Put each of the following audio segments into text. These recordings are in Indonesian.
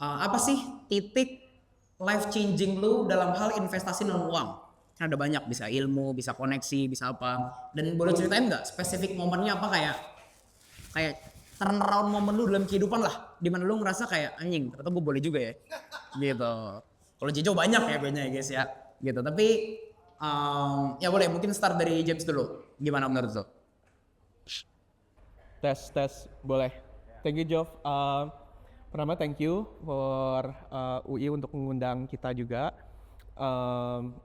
Apa sih titik life changing lu dalam hal investasi non uang? Kan ada banyak, bisa ilmu, bisa koneksi, bisa apa. Dan boleh ceritain nggak spesifik momennya apa, kayak turnaround momen lu dalam kehidupan lah, dimana lu ngerasa kayak anjing ternyata gue boleh juga ya gitu. Kalau Jejo banyak ya kayaknya ya guys ya gitu, tapi ya boleh mungkin start dari James dulu, gimana menurut lo? Tes boleh. Thank you Jov. Pertama thank you for UI untuk mengundang kita juga.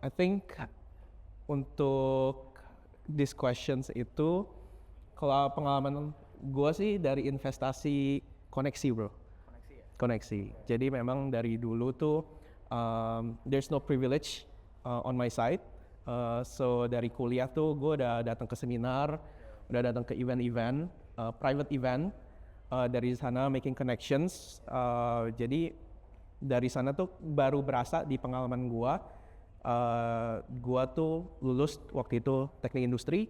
I think untuk these questions itu kalau pengalaman gue sih dari investasi koneksi bro. Koneksi. Jadi memang dari dulu tuh there's no privilege on my side. So dari kuliah tuh gue udah datang ke seminar, udah datang ke event-event, private event. Dari sana making connections. Jadi dari sana tuh baru berasa di pengalaman gua tuh lulus waktu itu teknik industri.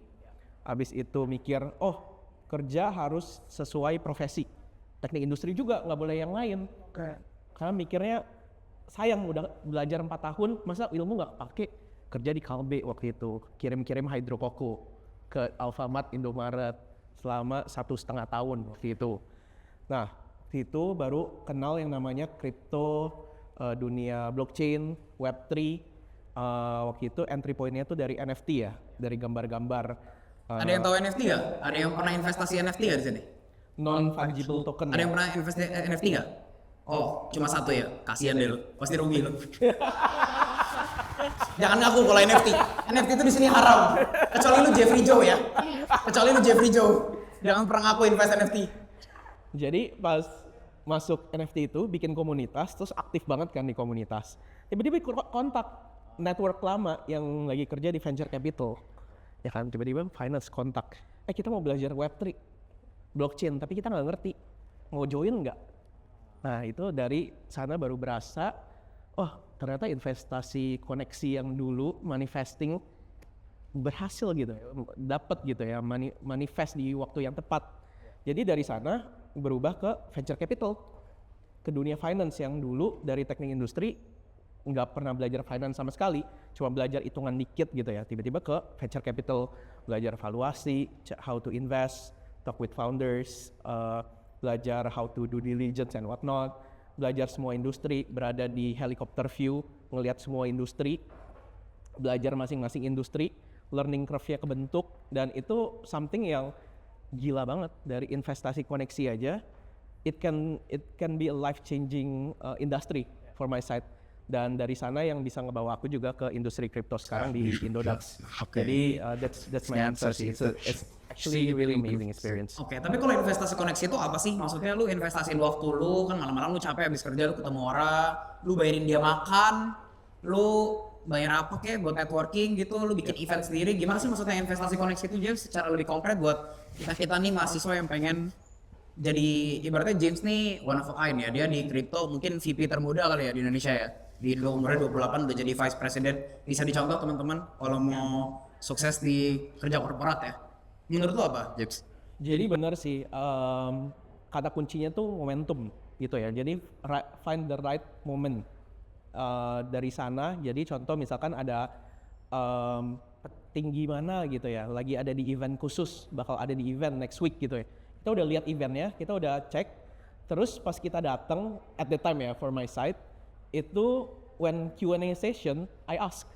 Habis itu mikir, oh kerja harus sesuai profesi. Teknik industri juga nggak boleh yang lain. Karena mikirnya sayang udah belajar 4 tahun, masa ilmu nggak pakai. Kerja di Kalbe waktu itu, kirim-kirim hidrokoko ke Alfamart, Indomaret selama 1,5 tahun waktu itu. Nah, itu baru kenal yang namanya kripto, dunia blockchain, Web3. Waktu itu entry point-nya tuh dari NFT ya, dari gambar-gambar. Ada yang tahu NFT nggak? Ada yang pernah investasi NFT nggak di sini? Non-fungible token. Ada yang pernah investasi NFT nggak? Oh, cuma satu ya. Kasihan deh lu, pasti rugi lu. Jangan ngaku kalau NFT. NFT itu di sini haram. Kecuali lu Jeffrey Joe ya. Kecuali lu Jeffrey Joe. Jangan pernah ngaku invest NFT. Jadi pas masuk NFT itu bikin komunitas, terus aktif banget kan di komunitas. Tiba-tiba kontak network lama yang lagi kerja di venture capital. Ya kan, tiba-tiba finance kontak. Kita mau belajar Web3, blockchain, tapi kita nggak ngerti. Mau join nggak? Nah itu dari sana baru berasa, oh ternyata investasi koneksi yang dulu manifesting berhasil gitu ya, dapat gitu ya, manifest di waktu yang tepat. Jadi dari sana berubah ke venture capital, ke dunia finance yang dulu dari teknik industri nggak pernah belajar finance sama sekali, cuma belajar hitungan dikit gitu ya, tiba-tiba ke venture capital, belajar valuasi, how to invest, talk with founders, belajar how to do diligence and whatnot, belajar semua industri, berada di helicopter view, ngelihat semua industri, belajar masing-masing industri, learning curve-nya kebentuk, dan itu something yang gila banget. Dari investasi koneksi aja, it can be a life changing industry for my side. Dan dari sana yang bisa ngebawa aku juga ke industri kripto sekarang di Indodax. Okay. Jadi that's my answer sih. It's actually really amazing experience. Oke, tapi kalau investasi koneksi itu apa sih? Maksudnya lu investasiin waktu lu, kan malam-malam lu capek habis kerja, lu ketemu orang, lu bayarin dia makan, lu bayar apa kek buat networking gitu, lu bikin event sendiri. Gimana sih maksudnya investasi koneksi itu James secara lebih konkret buat kita nih mahasiswa yang pengen jadi, ibaratnya James nih one of a kind ya, dia di kripto mungkin VP termuda kali ya di Indonesia ya. Di umurnya 28 udah jadi vice president. Bisa dicontoh teman-teman kalau mau sukses di kerja korporat ya. Menurut lo apa, James? Jadi benar sih, kata kuncinya tuh momentum gitu ya. Jadi find the right moment. Dari sana, jadi contoh misalkan ada petinggi mana gitu ya, lagi ada di event khusus, bakal ada di event next week gitu ya. Kita udah lihat eventnya, kita udah cek, terus pas kita datang at the time ya for my side, itu when Q&A session, I ask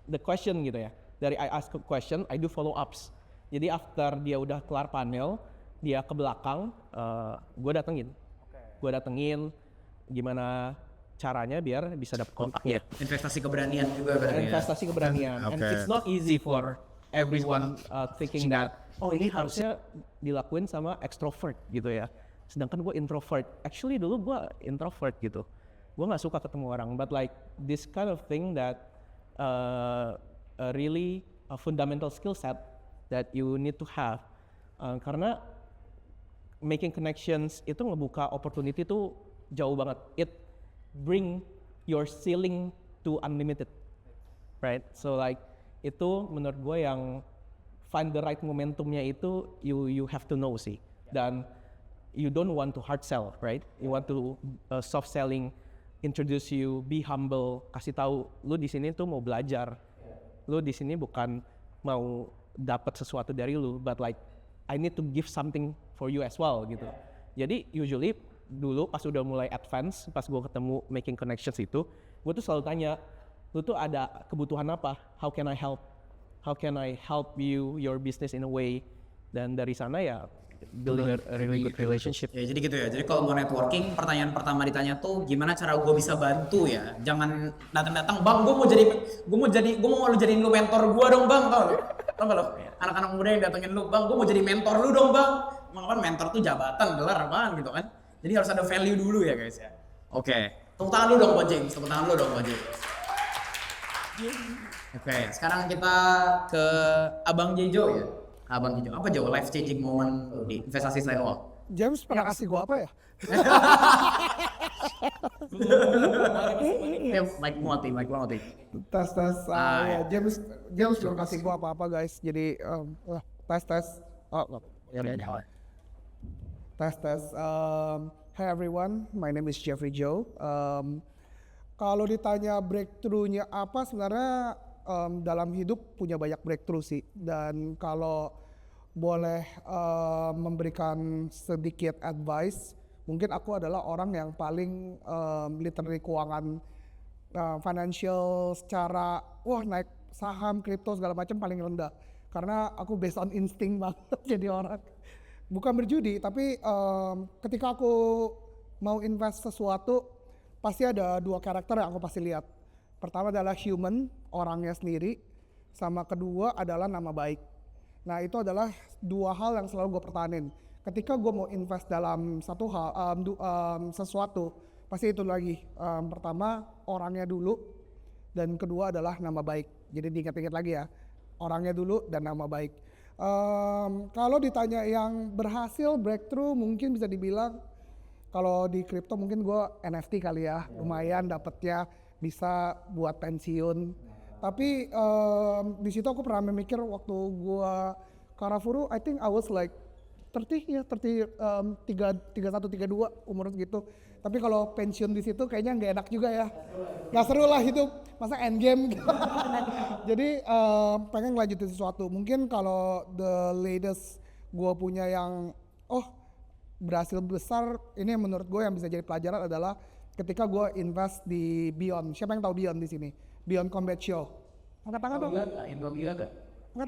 the question gitu ya. Dari I ask a question, I do follow ups. Jadi after dia udah kelar panel, dia ke belakang, gue datengin gimana caranya biar bisa dapat kontaknya. Investasi keberanian juga berarti ya. Investasi keberanian. And it's not easy for everyone thinking that, oh ini harusnya dilakuin sama extrovert gitu ya. Sedangkan gue introvert. Actually dulu gue introvert gitu. Gue nggak suka ketemu orang. But like this kind of thing that really a fundamental skill set that you need to have. Karena making connections itu ngebuka opportunity tuh jauh banget. It bring your ceiling to unlimited, right? So like itu menurut gue yang find the right momentumnya itu you have to know sih. Dan you don't want to hard sell, right? You want to soft selling, introduce you, be humble, kasih tahu lu di sini tuh mau belajar. Lu di sini bukan mau dapat sesuatu dari lu, but like I need to give something for you as well gitu. Jadi usually dulu pas udah mulai advance, pas gue ketemu making connections itu, gue tuh selalu tanya, lu tuh ada kebutuhan apa? How can I help? How can I help you, your business in a way? Dan dari sana ya building a really good relationship. Ya jadi gitu ya. Jadi kalau mau networking, pertanyaan pertama ditanya tuh gimana cara gue bisa bantu ya. Jangan datang-datang, bang, gue mau lu jadiin lu mentor gue dong bang, tau gak lo? Anak-anak muda yang datengin lu, bang, gue mau jadi mentor lu dong bang. Emang kan mentor tuh jabatan, gelar apaan gitu kan. Jadi harus ada value dulu ya guys ya. Oke, tepuk tangan lu dong buat James, tepuk tangan lu dong buat James. Oke, sekarang kita ke Abang Jejo ya. Abang Jejo, apa Jo life changing moment di investasi selain uang? James pernah kasih gua apa ya? Mike Moti. Tes. Ya, James belum kasih gua apa-apa guys. Jadi tes. Oh, Ya udah. tes. Hi everyone, my name is Jeffrey Joe. Kalau ditanya breakthrough-nya apa, sebenarnya dalam hidup punya banyak breakthrough sih. Dan kalau boleh memberikan sedikit advice, mungkin aku adalah orang yang paling literally keuangan financial secara naik saham, kripto segala macam paling rendah. Karena aku based on insting banget jadi orang. Bukan berjudi, tapi ketika aku mau invest sesuatu, pasti ada dua karakter yang aku pasti lihat. Pertama adalah human, orangnya sendiri, sama kedua adalah nama baik. Nah itu adalah dua hal yang selalu gue pertahanin. Ketika gue mau invest dalam satu hal, sesuatu, pasti itu lagi. Pertama orangnya dulu, dan kedua adalah nama baik. Jadi diingat-ingat lagi ya, orangnya dulu dan nama baik. Kalau ditanya yang berhasil breakthrough, mungkin bisa dibilang kalau di kripto mungkin gue NFT kali ya, lumayan dapetnya. Bisa buat pensiun. Tapi di situ aku pernah memikir waktu gua Karafuru, I think I was like 31, 32 umur segitu. Tapi kalau pensiun di situ kayaknya nggak enak juga ya. Nggak seru lah hidup, masa endgame gitu. Jadi pengen ngelanjutin sesuatu. Mungkin kalau the latest gua punya yang berhasil besar, ini menurut gue yang bisa jadi pelajaran adalah ketika gue invest di Beyond. Siapa yang tahu Beyond di sini? Beyond Combat Show. Angkat tangan dong. Angkat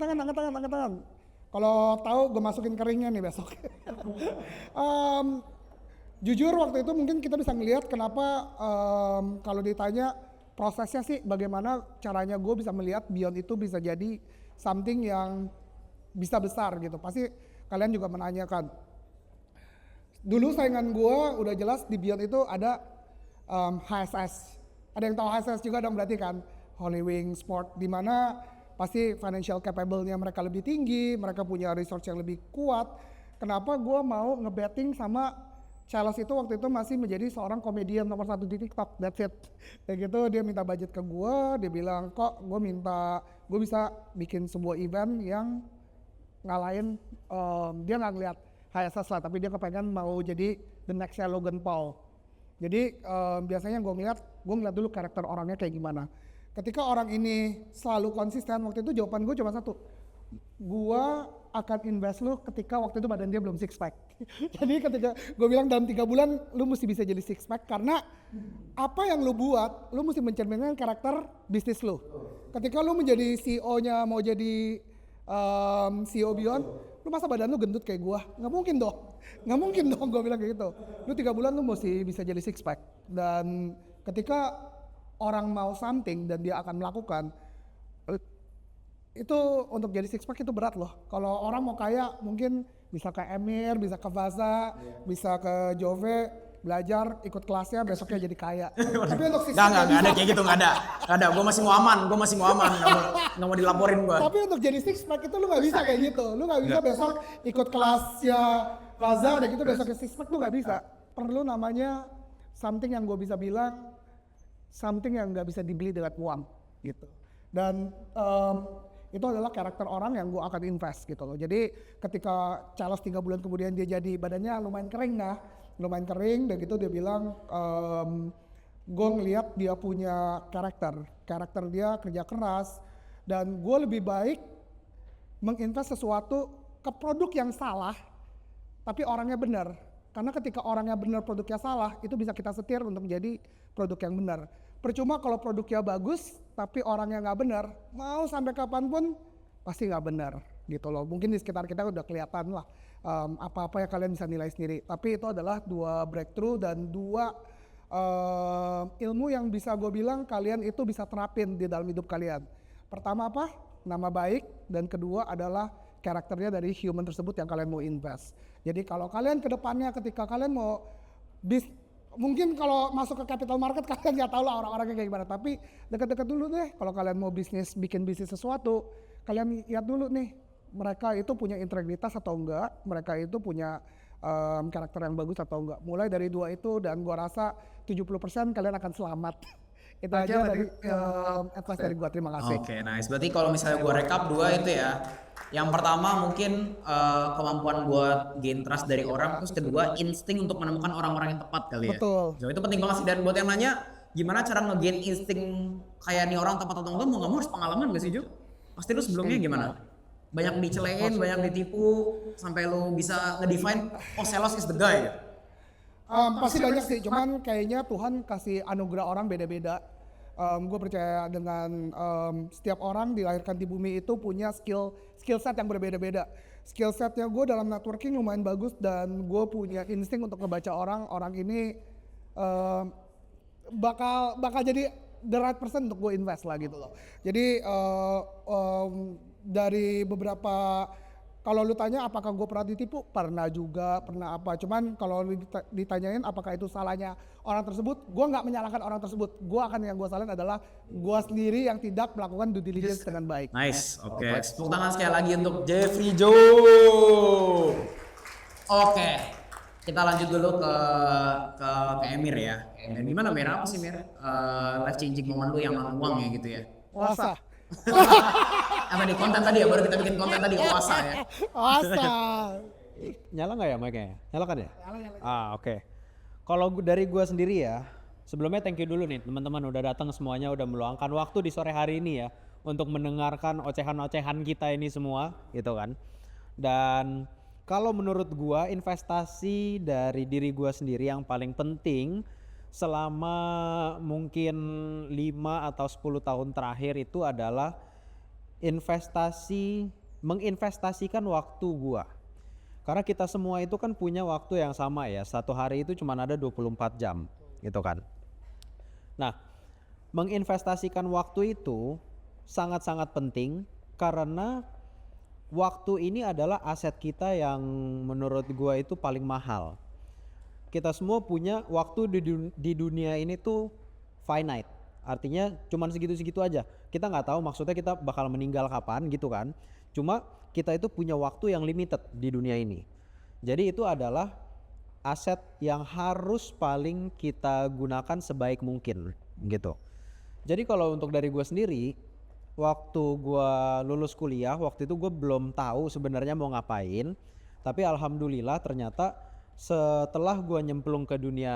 tangan. Kalau tahu gue masukin keringnya nih besok. Jujur waktu itu mungkin kita bisa ngelihat kenapa kalau ditanya prosesnya sih bagaimana caranya gue bisa melihat Beyond itu bisa jadi something yang bisa besar gitu. Pasti kalian juga menanyakan. Dulu saingan gue udah jelas di Beyond itu ada HSS. Ada yang tahu HSS juga dong berarti kan? Holy Wing Sport, di mana pasti financial capable-nya mereka lebih tinggi, mereka punya resource yang lebih kuat. Kenapa gue mau ngebetting sama Charles itu waktu itu masih menjadi seorang komedian nomor 1 di TikTok, that's it. Kayak gitu dia minta budget ke gue, dia bilang kok gue bisa bikin sebuah event yang ngalahin, dia nggak ngeliat HSS lah, tapi dia kepengen mau jadi the next Logan Paul. Jadi biasanya gue ngeliat dulu karakter orangnya kayak gimana. Ketika orang ini selalu konsisten, waktu itu jawaban gue cuma satu. Gue akan invest lu ketika waktu itu badan dia belum six pack. Jadi ketika gue bilang dalam 3 bulan lu mesti bisa jadi six pack, karena apa yang lu buat, lu mesti mencerminkan karakter bisnis lu. Ketika lu menjadi CEO-nya mau jadi CEO Beyond, lu masa badan lu gendut kayak gua? Nggak mungkin dong gua bilang kayak gitu. Lu 3 bulan lu mesti bisa jadi six pack. Dan ketika orang mau something dan dia akan melakukan, itu untuk jadi six pack itu berat loh. Kalau orang mau kaya mungkin bisa ke Emir, bisa ke Vaza, bisa ke Jove, belajar, ikut kelasnya, besoknya jadi kaya. Tapi untuk six pack nggak ada kayak gitu, nggak ada. Gue masih mau aman, nggak mau dilaporin gue. Tapi untuk jadi six pack itu lu nggak bisa kayak gitu. Lu nggak bisa besok ikut kelasnya Vaza, dan gitu besok ke six pack lu nggak bisa. Perlu namanya something yang gue bisa bilang, something yang nggak bisa dibeli dengan uang gitu. Dan itu adalah karakter orang yang gue akan invest gitu loh. Jadi ketika Charles 3 bulan kemudian dia jadi badannya lumayan kering dan gitu dia bilang gue ngeliat dia punya karakter dia kerja keras dan gue lebih baik menginvest sesuatu ke produk yang salah tapi orangnya benar. Karena ketika orangnya benar produknya salah itu bisa kita setir untuk menjadi produk yang benar. Percuma kalau produknya bagus tapi orangnya nggak benar, mau sampai kapanpun pasti nggak benar gitu loh. Mungkin di sekitar kita udah kelihatan lah apa-apa yang kalian bisa nilai sendiri. Tapi itu adalah 2 breakthrough dan 2 ilmu yang bisa gue bilang kalian itu bisa terapin di dalam hidup kalian. Pertama apa? Nama baik, dan kedua adalah karakternya dari human tersebut yang kalian mau invest. Jadi kalau kalian ke depannya ketika kalian mau mungkin kalau masuk ke capital market kalian nggak tahu lah orang-orangnya kayak gimana, tapi dekat-dekat dulu deh kalau kalian mau bikin bisnis sesuatu, kalian lihat dulu nih mereka itu punya integritas atau enggak, mereka itu punya karakter yang bagus atau enggak. Mulai dari 2 itu dan gua rasa 70% kalian akan selamat. Itu aja dari advice dari gua, terima kasih. Oke, nice. Berarti kalau misalnya gua rekap 2 itu ya. Yang pertama mungkin kemampuan buat gain trust dari orang, terus kedua insting untuk menemukan orang-orang yang tepat kali ya. Betul. So, itu penting banget sih, dan buat yang nanya gimana cara nge-gain insting kayak nih orang tepat atau enggak, mau nggak mau harus pengalaman gak sih Ju? Pasti lu sebelumnya gimana? Banyak dicelein, banyak ditipu sampai lu bisa nge-define oh sales is the guy. Pasti banyak sih, cuman kayaknya Tuhan kasih anugerah orang beda-beda. Gue percaya dengan setiap orang dilahirkan di bumi itu punya skill set yang berbeda-beda. Skill setnya gue dalam networking lumayan bagus dan gue punya insting untuk ngebaca orang ini bakal jadi the right person untuk gue invest lah gitu loh. Jadi dari beberapa, kalau lu tanya apakah gue pernah ditipu, pernah juga, pernah apa. Cuman kalau lu ditanyain apakah itu salahnya orang tersebut, gue nggak menyalahkan orang tersebut. Yang gue salahin adalah gue sendiri yang tidak melakukan due diligence dengan baik. Nice, oke. Tepuk tangan sekali lagi untuk Jeffrey Joe. Oke, kita lanjut dulu ke Emir ya. Emir, gimana Mir? Apa sih Mir? Life changing moment lu yang non uang ya gitu ya? Puasa. Apa nih konten tadi ya? Baru kita bikin konten tadi puasa ya. Puasa. Nyala nggak ya mic-nya? Nyalakan ya? Nyala. Oke. Kalau dari gua sendiri ya, sebelumnya thank you dulu nih teman-teman udah datang semuanya, udah meluangkan waktu di sore hari ini ya untuk mendengarkan ocehan-ocehan kita ini semua gitu kan. Dan kalau menurut gua investasi dari diri gua sendiri yang paling penting selama mungkin 5 atau 10 tahun terakhir itu adalah menginvestasikan waktu gua. Karena kita semua itu kan punya waktu yang sama ya, satu hari itu cuma ada 24 jam gitu kan. Nah, menginvestasikan waktu itu sangat-sangat penting karena waktu ini adalah aset kita yang menurut gua itu paling mahal. Kita semua punya waktu di dunia ini tuh finite, artinya cuman segitu-segitu aja. Kita nggak tahu maksudnya kita bakal meninggal kapan gitu kan. Cuma kita itu punya waktu yang limited di dunia ini. Jadi itu adalah aset yang harus paling kita gunakan sebaik mungkin gitu. Jadi kalau untuk dari gue sendiri, waktu gue lulus kuliah, waktu itu gue belum tahu sebenarnya mau ngapain. Tapi alhamdulillah ternyata setelah gue nyemplung ke dunia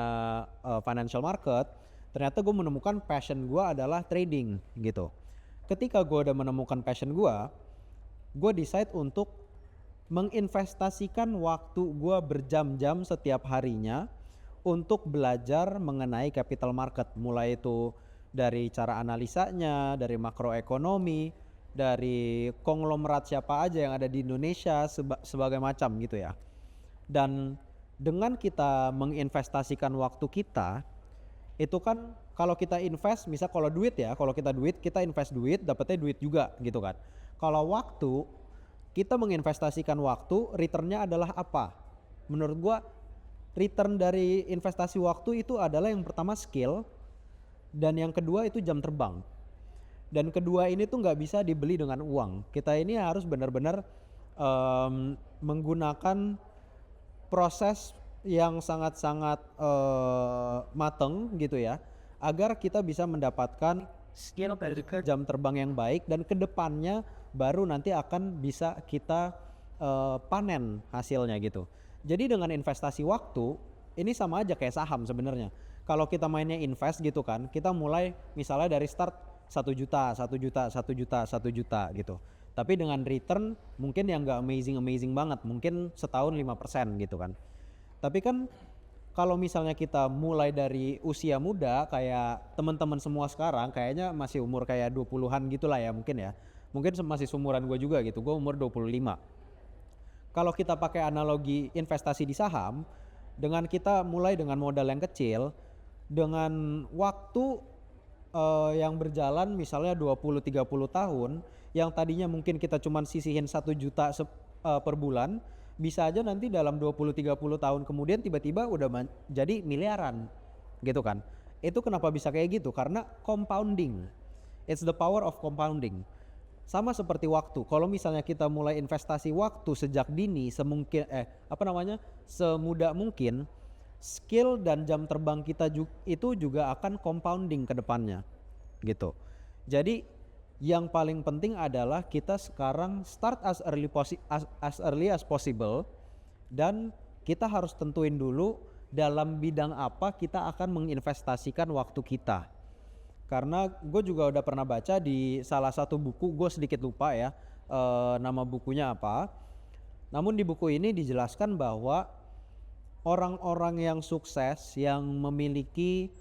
financial market, ternyata gue menemukan passion gue adalah trading gitu. Ketika gue udah menemukan passion gue decide untuk menginvestasikan waktu gue berjam-jam setiap harinya untuk belajar mengenai capital market, mulai itu dari cara analisanya, dari makroekonomi, dari konglomerat siapa aja yang ada di Indonesia, sebagai macam gitu ya. Dan dengan kita menginvestasikan waktu kita, itu kan kalau kita invest, misal kalau duit ya, kalau kita kita invest duit, dapetnya duit juga gitu kan. Kalau waktu, kita menginvestasikan waktu, returnnya adalah apa? Menurut gua return dari investasi waktu itu adalah yang pertama skill, dan yang kedua itu jam terbang. Dan kedua ini tuh nggak bisa dibeli dengan uang. Kita ini harus benar-benar menggunakan proses yang sangat-sangat mateng gitu ya, agar kita bisa mendapatkan skill dan juga jam terbang yang baik, dan kedepannya baru nanti akan bisa kita panen hasilnya gitu. Jadi dengan investasi waktu ini sama aja kayak saham sebenarnya. Kalau kita mainnya invest gitu kan, kita mulai misalnya dari start 1 juta, 1 juta, 1 juta, 1 juta gitu. Tapi dengan return mungkin yang gak amazing banget, mungkin setahun 5% gitu kan. Tapi kan kalau misalnya kita mulai dari usia muda kayak teman-teman semua sekarang kayaknya masih umur kayak 20-an gitulah ya mungkin ya. Mungkin masih seumuran gue juga gitu, gue umur 25. Kalau kita pakai analogi investasi di saham, dengan kita mulai dengan modal yang kecil, dengan waktu yang berjalan misalnya 20-30 tahun, yang tadinya mungkin kita cuma sisihin 1 juta per bulan, bisa aja nanti dalam 20-30 tahun kemudian tiba-tiba udah jadi miliaran gitu kan. Itu kenapa bisa kayak gitu? Karena compounding. It's the power of compounding. Sama seperti waktu. Kalau misalnya kita mulai investasi waktu sejak dini semudah mungkin, skill dan jam terbang kita itu juga akan compounding ke depannya gitu. Jadi yang paling penting adalah kita sekarang start as early as possible, dan kita harus tentuin dulu dalam bidang apa kita akan menginvestasikan waktu kita. Karena gue juga udah pernah baca di salah satu buku, gue sedikit lupa ya nama bukunya apa. Namun di buku ini dijelaskan bahwa orang-orang yang sukses, yang memiliki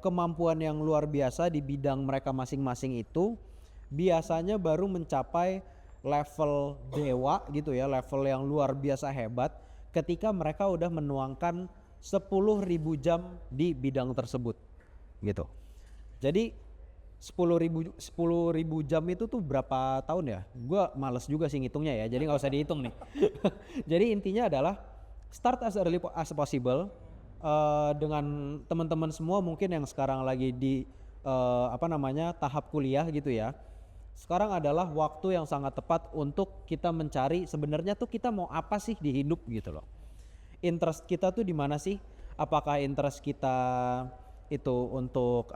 kemampuan yang luar biasa di bidang mereka masing-masing itu biasanya baru mencapai level dewa gitu ya, level yang luar biasa hebat ketika mereka udah menuangkan 10.000 jam di bidang tersebut gitu. Jadi 10.000 jam itu tuh berapa tahun ya? Gue males juga sih ngitungnya ya, jadi gak usah dihitung nih. Jadi intinya adalah start as early as possible, dengan teman-teman semua mungkin yang sekarang lagi di tahap kuliah gitu ya. Sekarang adalah waktu yang sangat tepat untuk kita mencari sebenarnya tuh kita mau apa sih di hidup gitu loh. Interest kita tuh di mana sih? Apakah interest kita itu untuk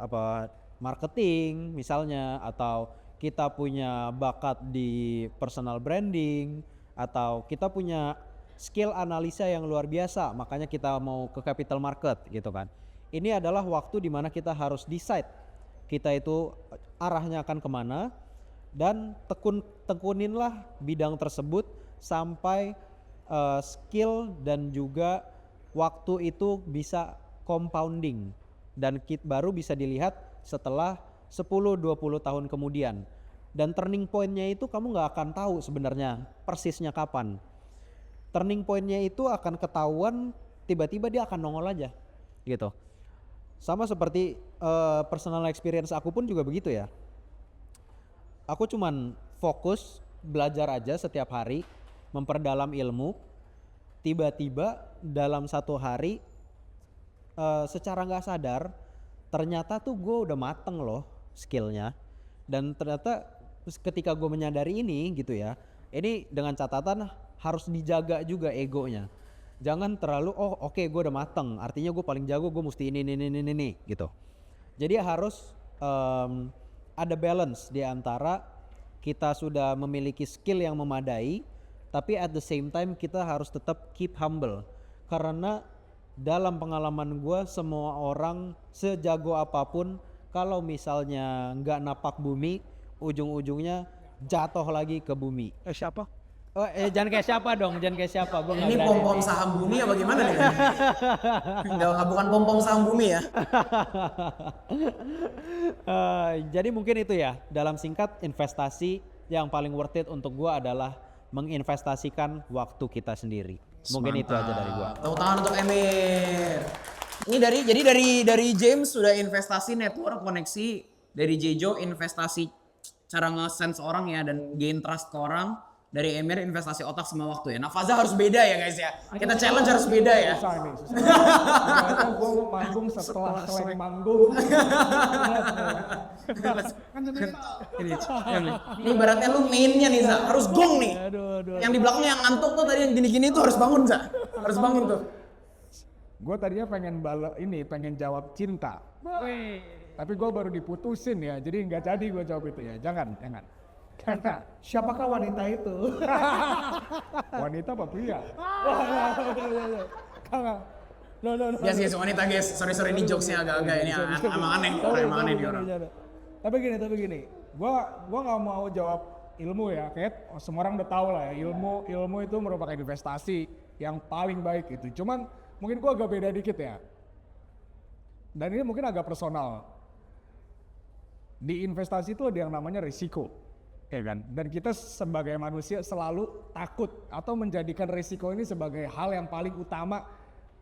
marketing misalnya, atau kita punya bakat di personal branding, atau kita punya skill analisa yang luar biasa makanya kita mau ke capital market gitu kan. Ini adalah waktu dimana kita harus decide kita itu arahnya akan kemana, dan tekuninlah bidang tersebut sampai skill dan juga waktu itu bisa compounding, dan baru bisa dilihat setelah 10-20 tahun kemudian. Dan turning point-nya itu kamu gak akan tahu sebenarnya persisnya kapan. Turning point-nya itu akan ketahuan tiba-tiba dia akan nongol aja gitu. Sama seperti personal experience aku pun juga begitu ya. Aku cuman fokus belajar aja setiap hari, memperdalam ilmu. Tiba-tiba dalam satu hari secara gak sadar ternyata tuh gue udah mateng loh skillnya. Dan ternyata ketika gue menyadari ini gitu ya, ini dengan catatan harus dijaga juga egonya. Jangan terlalu oke, gue udah mateng, artinya gue paling jago, gue mesti ini gitu. Jadi harus ada balance di antara kita sudah memiliki skill yang memadai, tapi at the same time kita harus tetap keep humble. Karena dalam pengalaman gue, semua orang sejago apapun, kalau misalnya nggak napak bumi, ujung-ujungnya jatuh lagi ke bumi. Siapa? Jangan kayak siapa dong, jangan kayak siapa. Gua Ini pom-pom saham bumi apa gimana nih? Enggak, bukan pom-pom saham bumi ya. Jadi mungkin itu ya, dalam singkat investasi yang paling worth it untuk gua adalah menginvestasikan waktu kita sendiri. Mungkin itu aja dari gua. Tepuk tangan untuk Emir. Ini dari James sudah investasi network koneksi, dari Jejo investasi cara nge-sense orang ya dan gain trust ke orang, dari Emir investasi otak sama waktu ya. Nah Faza harus beda ya guys ya. Kita challenge harus beda ya. Susah nih, susah. Ternyata gue manggung setelah selain manggung. Ini ibaratnya lu mainnya nih Za, harus gong nih. Yang di belakang yang ngantuk tuh tadi yang gini-gini tuh harus bangun Za. Harus bangun tuh. Gue tadinya pengen jawab cinta. Tapi gue baru diputusin ya, jadi nggak jadi gue jawab itu ya. Jangan. Karena Siapakah wanita itu? wanita apa pria? No. Yes, wanita guys. Sorry ini jokesnya agak-agak ini emang aneh. Emang aneh dia orang. Tapi gini, gua nggak mau jawab ilmu ya, kayak semua orang udah tahu lah ya, ilmu itu merupakan investasi yang paling baik itu. Cuman mungkin gua agak beda dikit ya. Dan ini mungkin agak personal. Di investasi itu ada yang namanya risiko, ya kan? Dan kita sebagai manusia selalu takut atau menjadikan risiko ini sebagai hal yang paling utama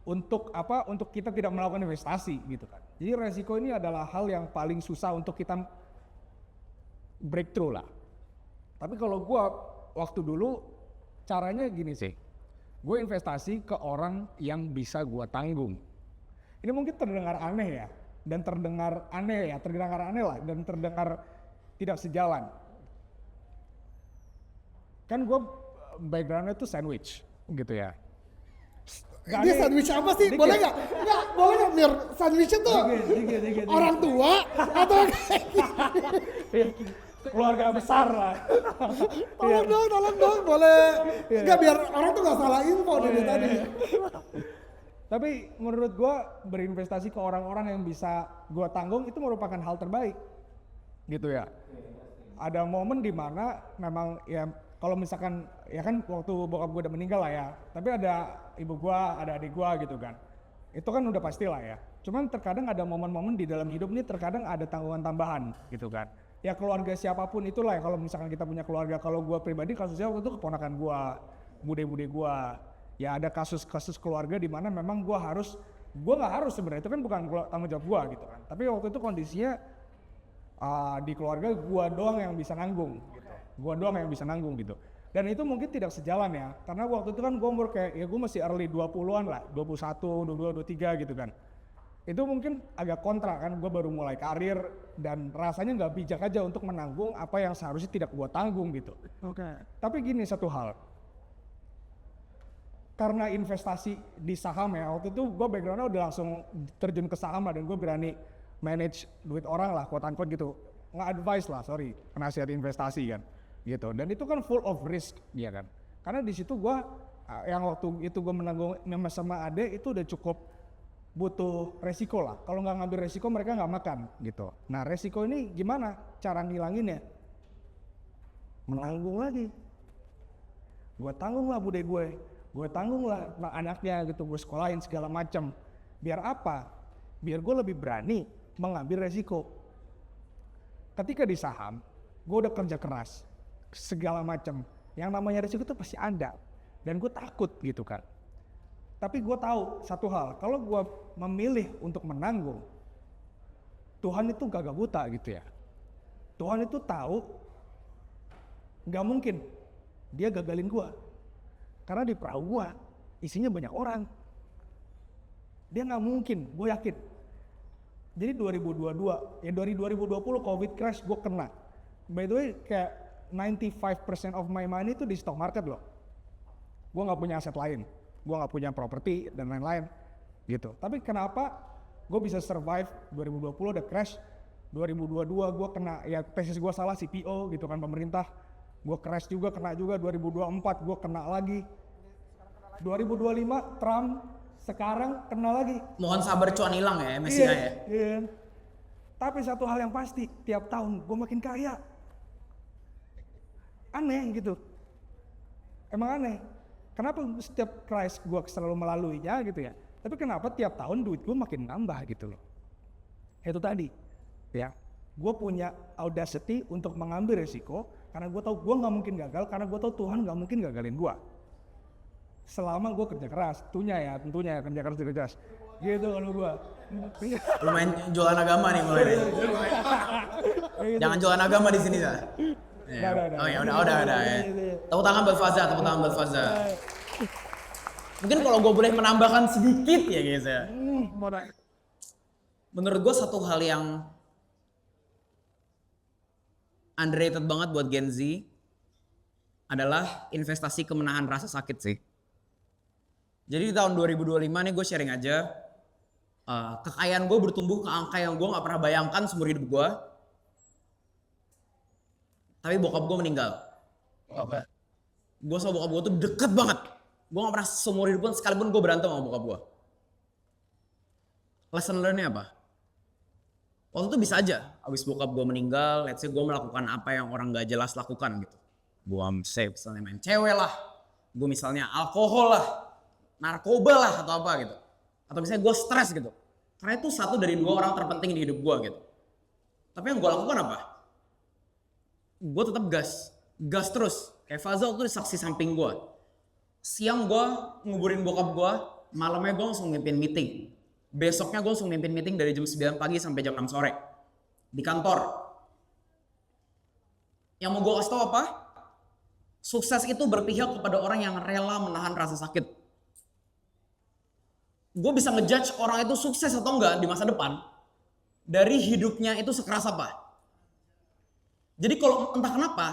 untuk apa? Untuk kita tidak melakukan investasi gitu kan. Jadi resiko ini adalah hal yang paling susah untuk kita breakthrough lah. Tapi kalau gue waktu dulu caranya gini sih, gue investasi ke orang yang bisa gue tanggung. Ini mungkin terdengar aneh ya, dan terdengar aneh lah, dan terdengar tidak sejalan. Kan gue backgroundnya tuh sandwich gitu ya. Ini sandwich apa sih? Dikit. Boleh nggak? Boleh nggak Mir? Sandwichnya tuh Dikit. orang tua atau Keluarga besar lah. tolong dong, boleh. Nggak biar orang tuh nggak salah info dari tadi. Tapi menurut gue berinvestasi ke orang-orang yang bisa gue tanggung itu merupakan hal terbaik, gitu ya. Ada momen di mana memang ya kalau misalkan ya kan waktu bokap gue udah meninggal lah ya, tapi ada ibu gue, ada adik gue gitu kan. Itu kan udah pasti lah ya. Cuman terkadang ada momen-momen di dalam hidup ini terkadang ada tanggungan tambahan gitu kan. Ya keluarga siapapun itulah ya, kalau misalkan kita punya keluarga, kalau gue pribadi kasusnya waktu itu keponakan gue, bude-bude gue. Ya ada kasus-kasus keluarga di mana memang gue nggak harus sebenarnya, itu kan bukan tanggung jawab gue gitu kan. Tapi waktu itu kondisinya di keluarga gue doang yang bisa nanggung gitu. Gue doang yang bisa nanggung gitu. Dan itu mungkin tidak sejalan ya, karena waktu itu kan gue umur kayak, ya gue masih early 20-an lah, 21, 22, 23 gitu kan. Itu mungkin agak kontra kan, gue baru mulai karir dan rasanya nggak bijak aja untuk menanggung apa yang seharusnya tidak gue tanggung gitu. Oke. Tapi gini satu hal, karena investasi di saham ya, waktu itu gue backgroundnya udah langsung terjun ke saham lah, dan gue berani manage duit orang lah, quote unquote gitu, nge-advise lah, penasihat investasi kan, gitu. Dan itu kan full of risk, ya kan. Karena di situ gue, yang waktu itu gue menanggung sama Ade itu udah cukup butuh resiko lah. Kalau nggak ngambil resiko mereka nggak makan, gitu. Nah resiko ini gimana cara ngilanginnya? Menanggung lagi. Gue tanggung lah bude gue tanggung lah anaknya gitu, gue sekolahin segala macam. Biar apa? Biar gue lebih berani mengambil resiko. Ketika di saham, gue udah kerja keras segala macam. Yang namanya resiko itu pasti ada, dan gue takut gitu kan. Tapi gue tahu satu hal, kalau gue memilih untuk menanggung, Tuhan itu gagah buta gitu ya. Tuhan itu tahu, gak mungkin dia gagalin gue. Karena di perahu gue isinya banyak orang. Dia gak mungkin, gue yakin. Jadi 2022, ya dari 2020 COVID crash gue kena. By the way kayak 95% of my money itu di stock market loh. Gue gak punya aset lain. Gue gak punya properti dan lain-lain gitu. Tapi kenapa gue bisa survive 2020 ada crash, 2022 gue kena, ya tesis gue salah CPO gitu kan pemerintah, gue crash juga, kena juga, 2024 gue kena lagi, 2025 Trump, sekarang kena lagi. Mohon sabar cuan hilang ya Messi ya. Iya. Tapi satu hal yang pasti, tiap tahun gue makin kaya. Aneh gitu. Emang aneh. Kenapa setiap crisis gue selalu melaluinya gitu ya. Tapi kenapa tiap tahun duit gue makin nambah gitu loh. Itu tadi ya. Gue punya audacity untuk mengambil resiko. Karena gue tahu gue gak mungkin gagal. Karena gue tahu Tuhan gak mungkin gagalin gue. Selama gue kerja keras. Tentunya kerja keras. Gitu kalau gue. Lu main jualan agama nih mulai nih. Jangan jualan agama di sini Sa. Oh ya udah ya. Tepuk tangan buat Faza. Mungkin kalau gue boleh menambahkan sedikit ya guys ya. Menurut gue satu hal yang underrated banget buat Gen Z adalah investasi kemenahan rasa sakit sih. Jadi di tahun 2025 nih gue sharing aja. kekayaan gue bertumbuh ke angka yang gue nggak pernah bayangkan seumur hidup gue. Tapi bokap gue meninggal. Gue sama bokap gue tuh deket banget. Gue gak pernah seumur hidup pun sekalipun gue berantem sama bokap gue. Lesson learn-nya apa? Waktu itu bisa aja, abis bokap gue meninggal, let's say gue melakukan apa yang orang gak jelas lakukan gitu. Gue misalnya main cewek lah, gue misalnya alkohol lah, narkoba lah atau apa gitu. Atau misalnya gue stres gitu. Karena itu satu dari 2 orang terpenting di hidup gue gitu. Tapi yang gue lakukan apa? Gue tetap gas terus. Kayak Faza waktu itu saksi samping gue. Siang gue nguburin bokap gue, malamnya gue langsung mimpin meeting. Besoknya gue langsung mimpin meeting dari jam 9 pagi sampai jam 6 sore. Di kantor. Yang mau gue kasih tau apa? Sukses itu berpihak kepada orang yang rela menahan rasa sakit. Gue bisa ngejudge orang itu sukses atau enggak di masa depan dari hidupnya itu sekeras apa. Jadi kalau entah kenapa,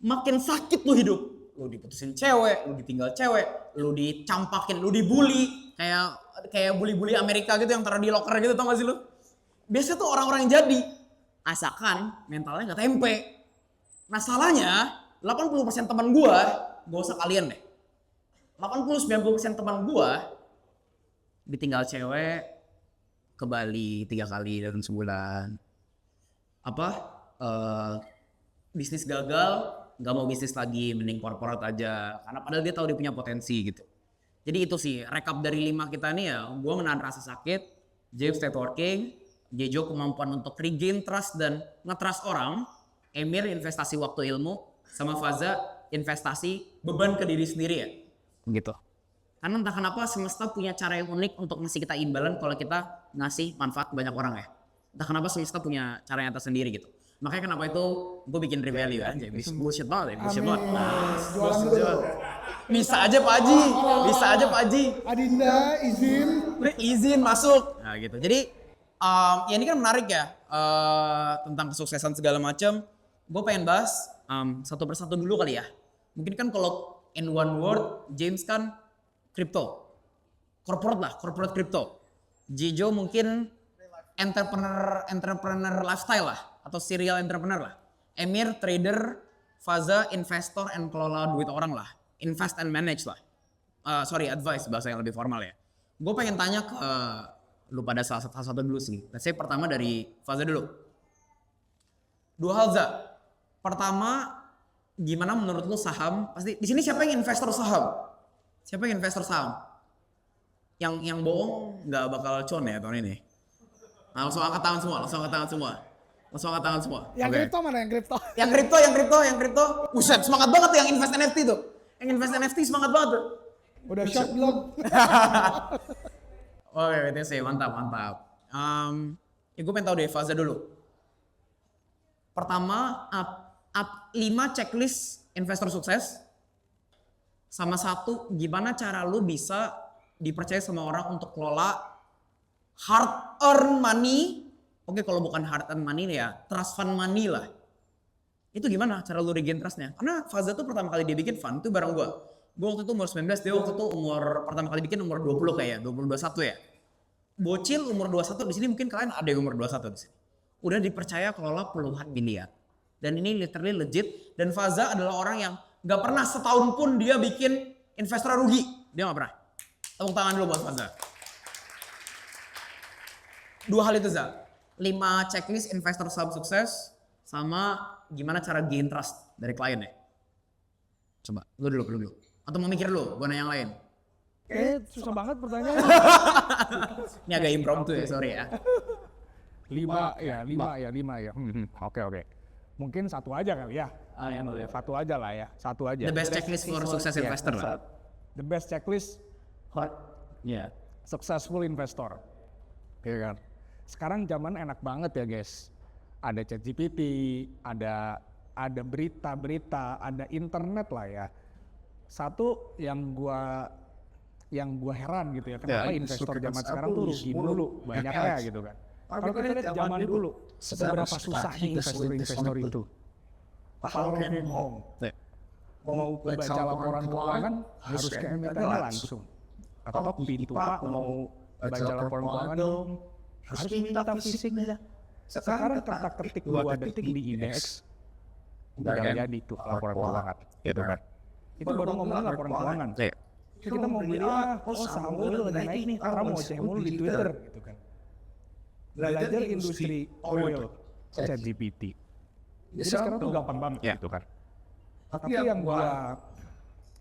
makin sakit lu hidup. Lu diputusin cewek, lu ditinggal cewek, lu dicampakin, lu dibully. Kayak bully-bully Amerika gitu yang taruh di locker gitu, tau gak sih lu? Biasanya tuh orang-orang yang jadi. Asalkan mentalnya gak tempe. Nah salahnya, 80% teman gua, gak usah kalian deh. 80-90% teman gua ditinggal cewek ke Bali 3 kali dalam sebulan. Bisnis gagal, nggak mau bisnis lagi, mending korporat aja. Karena padahal dia tahu dia punya potensi gitu. Jadi itu sih rekap dari 5 kita nih ya. Gue menahan rasa sakit, James networking, Jejo kemampuan untuk regain trust dan nge-trust orang, Emir investasi waktu ilmu, sama Faza investasi beban ke diri sendiri ya. Gitu. Karena entah kenapa semesta punya cara yang unik untuk ngasih kita imbalan kalau kita ngasih manfaat ke banyak orang ya. Entah kenapa semesta punya cara yang tersendiri gitu. Makanya kenapa itu gue bikin revalue aja. Bullshit banget ya, bullshit banget. Jualan dulu. Bisa aja Pak Haji, bisa aja Pak Haji. Adinda izin. Izin masuk. Nah gitu. Jadi ya ini kan menarik ya tentang kesuksesan segala macam. Gue pengen bahas satu persatu dulu kali ya. Mungkin kan kalau in one word, James kan crypto, corporate crypto. Jijo mungkin entrepreneur lifestyle lah, atau serial entrepreneur lah. Emir trader, Faza investor and kelola duit orang lah, invest and manage lah. Advice bahasa yang lebih formal ya. Gue pengen tanya ke lu pada salah satu dulu sih. Let's say pertama dari Faza dulu. 2 hal Za. Pertama, gimana menurut lu saham? Pasti di sini siapa yang investor saham? Siapa yang investor saham? Yang bohong nggak bakal con ya tahun ini. Nah, langsung angkat tangan semua. Yang kripto mana yang kripto? Yang kripto. Buset, semangat banget tuh yang invest NFT tuh. Yang invest NFT semangat banget tuh. Udah short belum? Oke, BTC, mantap. Ya gue pengen tahu deh Faza dulu. Pertama, 5 checklist investor sukses. Sama 1, gimana cara lu bisa dipercaya sama orang untuk kelola hard earn money. Oke, kalau bukan hard earn money ya, trust fund money lah. Itu gimana cara lu regain trustnya? Karena Faza tuh pertama kali dia bikin fund itu bareng gue. Gue waktu itu umur 19, dia waktu itu pertama kali bikin umur 20 kayak 20-21 ya. Bocil umur 21, di sini mungkin kalian ada yang umur 21 di sini. Udah dipercaya kelola puluhan miliar. Dan ini literally legit. Dan Faza adalah orang yang gak pernah setahun pun dia bikin investor rugi. Dia gak pernah. Tepuk tangan dulu buat Faza. 2 hal itu Za. 5 checklist investor saham sukses. Sama gimana cara gain trust dari kliennya. Coba, lu dulu. Atau mau mikir lu, gue nanya yang lain. Susah banget pertanyaannya. Ini agak impromptu ya, sorry ya. 5 ya. Oke. Mungkin satu aja kali ya. Satu aja lah ya. Satu aja. The best checklist for sukses investor lah. The best checklist successful investor. Iya kan. Sekarang zaman enak banget ya guys. Ada ChatGPT, ada berita-berita, ada internet lah ya. Satu yang gua heran gitu ya, kenapa investor zaman sekarang tuh rugi dulu banyaknya gitu kan. Kalau kita lihat zaman dulu, seberapa susahnya investor itu. Kalau mau baca laporan keuangan harus ke emitennya langsung. Atau pintu Pak mau baca laporan keuangan dong, harus minta fisiknya. Sekarang ketik 2 detik di IDX udah jadi tuh laporan keuangan, gitu kan. Itu baru ngomongin laporan keuangan. Kita mau beli saham oil lagi naik nih, orang mau cek mulu di Twitter, gitu kan. Belajar industri oil, ChatGPT. Jadi sekarang tuh gampang banget, gitu kan. Tapi yang gua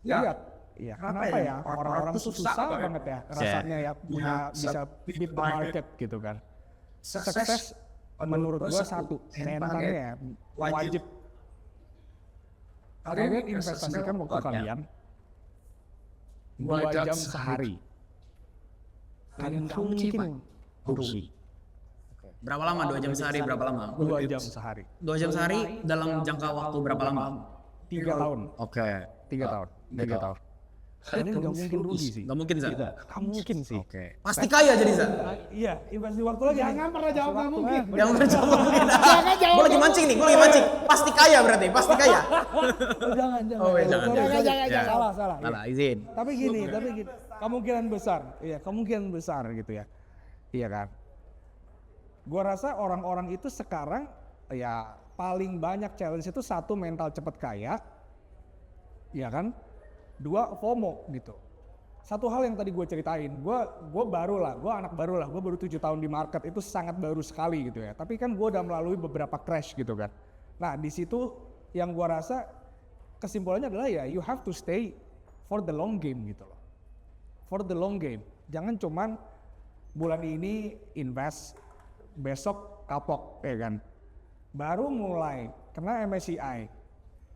lihat, ya kenapa ya orang-orang tuh susah banget ya rasanya ya punya bisa beat the market gitu kan. Sukses menurut gua satu, mentalnya ya wajib kalian investasikan waktu kalian 2 jam sehari. Kalian mungkin rugi. Berapa lama 2 jam sehari? Berapa lama? 2 jam sehari. 2 jam sehari dalam jangka waktu berapa lama? 3 tahun. Oke. 3 tahun. 3 tahun. Kalian nggak mungkin rugi sih. Gak mungkin, Za? Nggak mungkin sih. Oke. Pasti kaya jadi, Za? Iya, investasi waktu lagi. Jangan pernah jawab nggak mungkin. Yang berjawab mungkin. Jangan jawab. Gue lagi mancing nih, gue lagi mancing. Pasti kaya berarti, pasti kaya. Jangan. Oh, iya, jangan. Jangan. Salah. Salah, izin. Tapi gini, kemungkinan besar. Iya, kemungkinan besar gitu ya. Iya kan. Gua rasa orang-orang itu sekarang ya paling banyak challenge itu satu mental cepet kaya, ya kan? 2 FOMO gitu. Satu hal yang tadi gue ceritain, gue baru lah, gue anak baru lah, gue baru 7 tahun di market, itu sangat baru sekali gitu ya. Tapi kan gue udah melalui beberapa crash gitu kan. Nah di situ yang gue rasa kesimpulannya adalah ya you have to stay for the long game gitu loh. For the long game, jangan cuman bulan ini invest, besok kapok ya kan. Baru mulai kena MSCI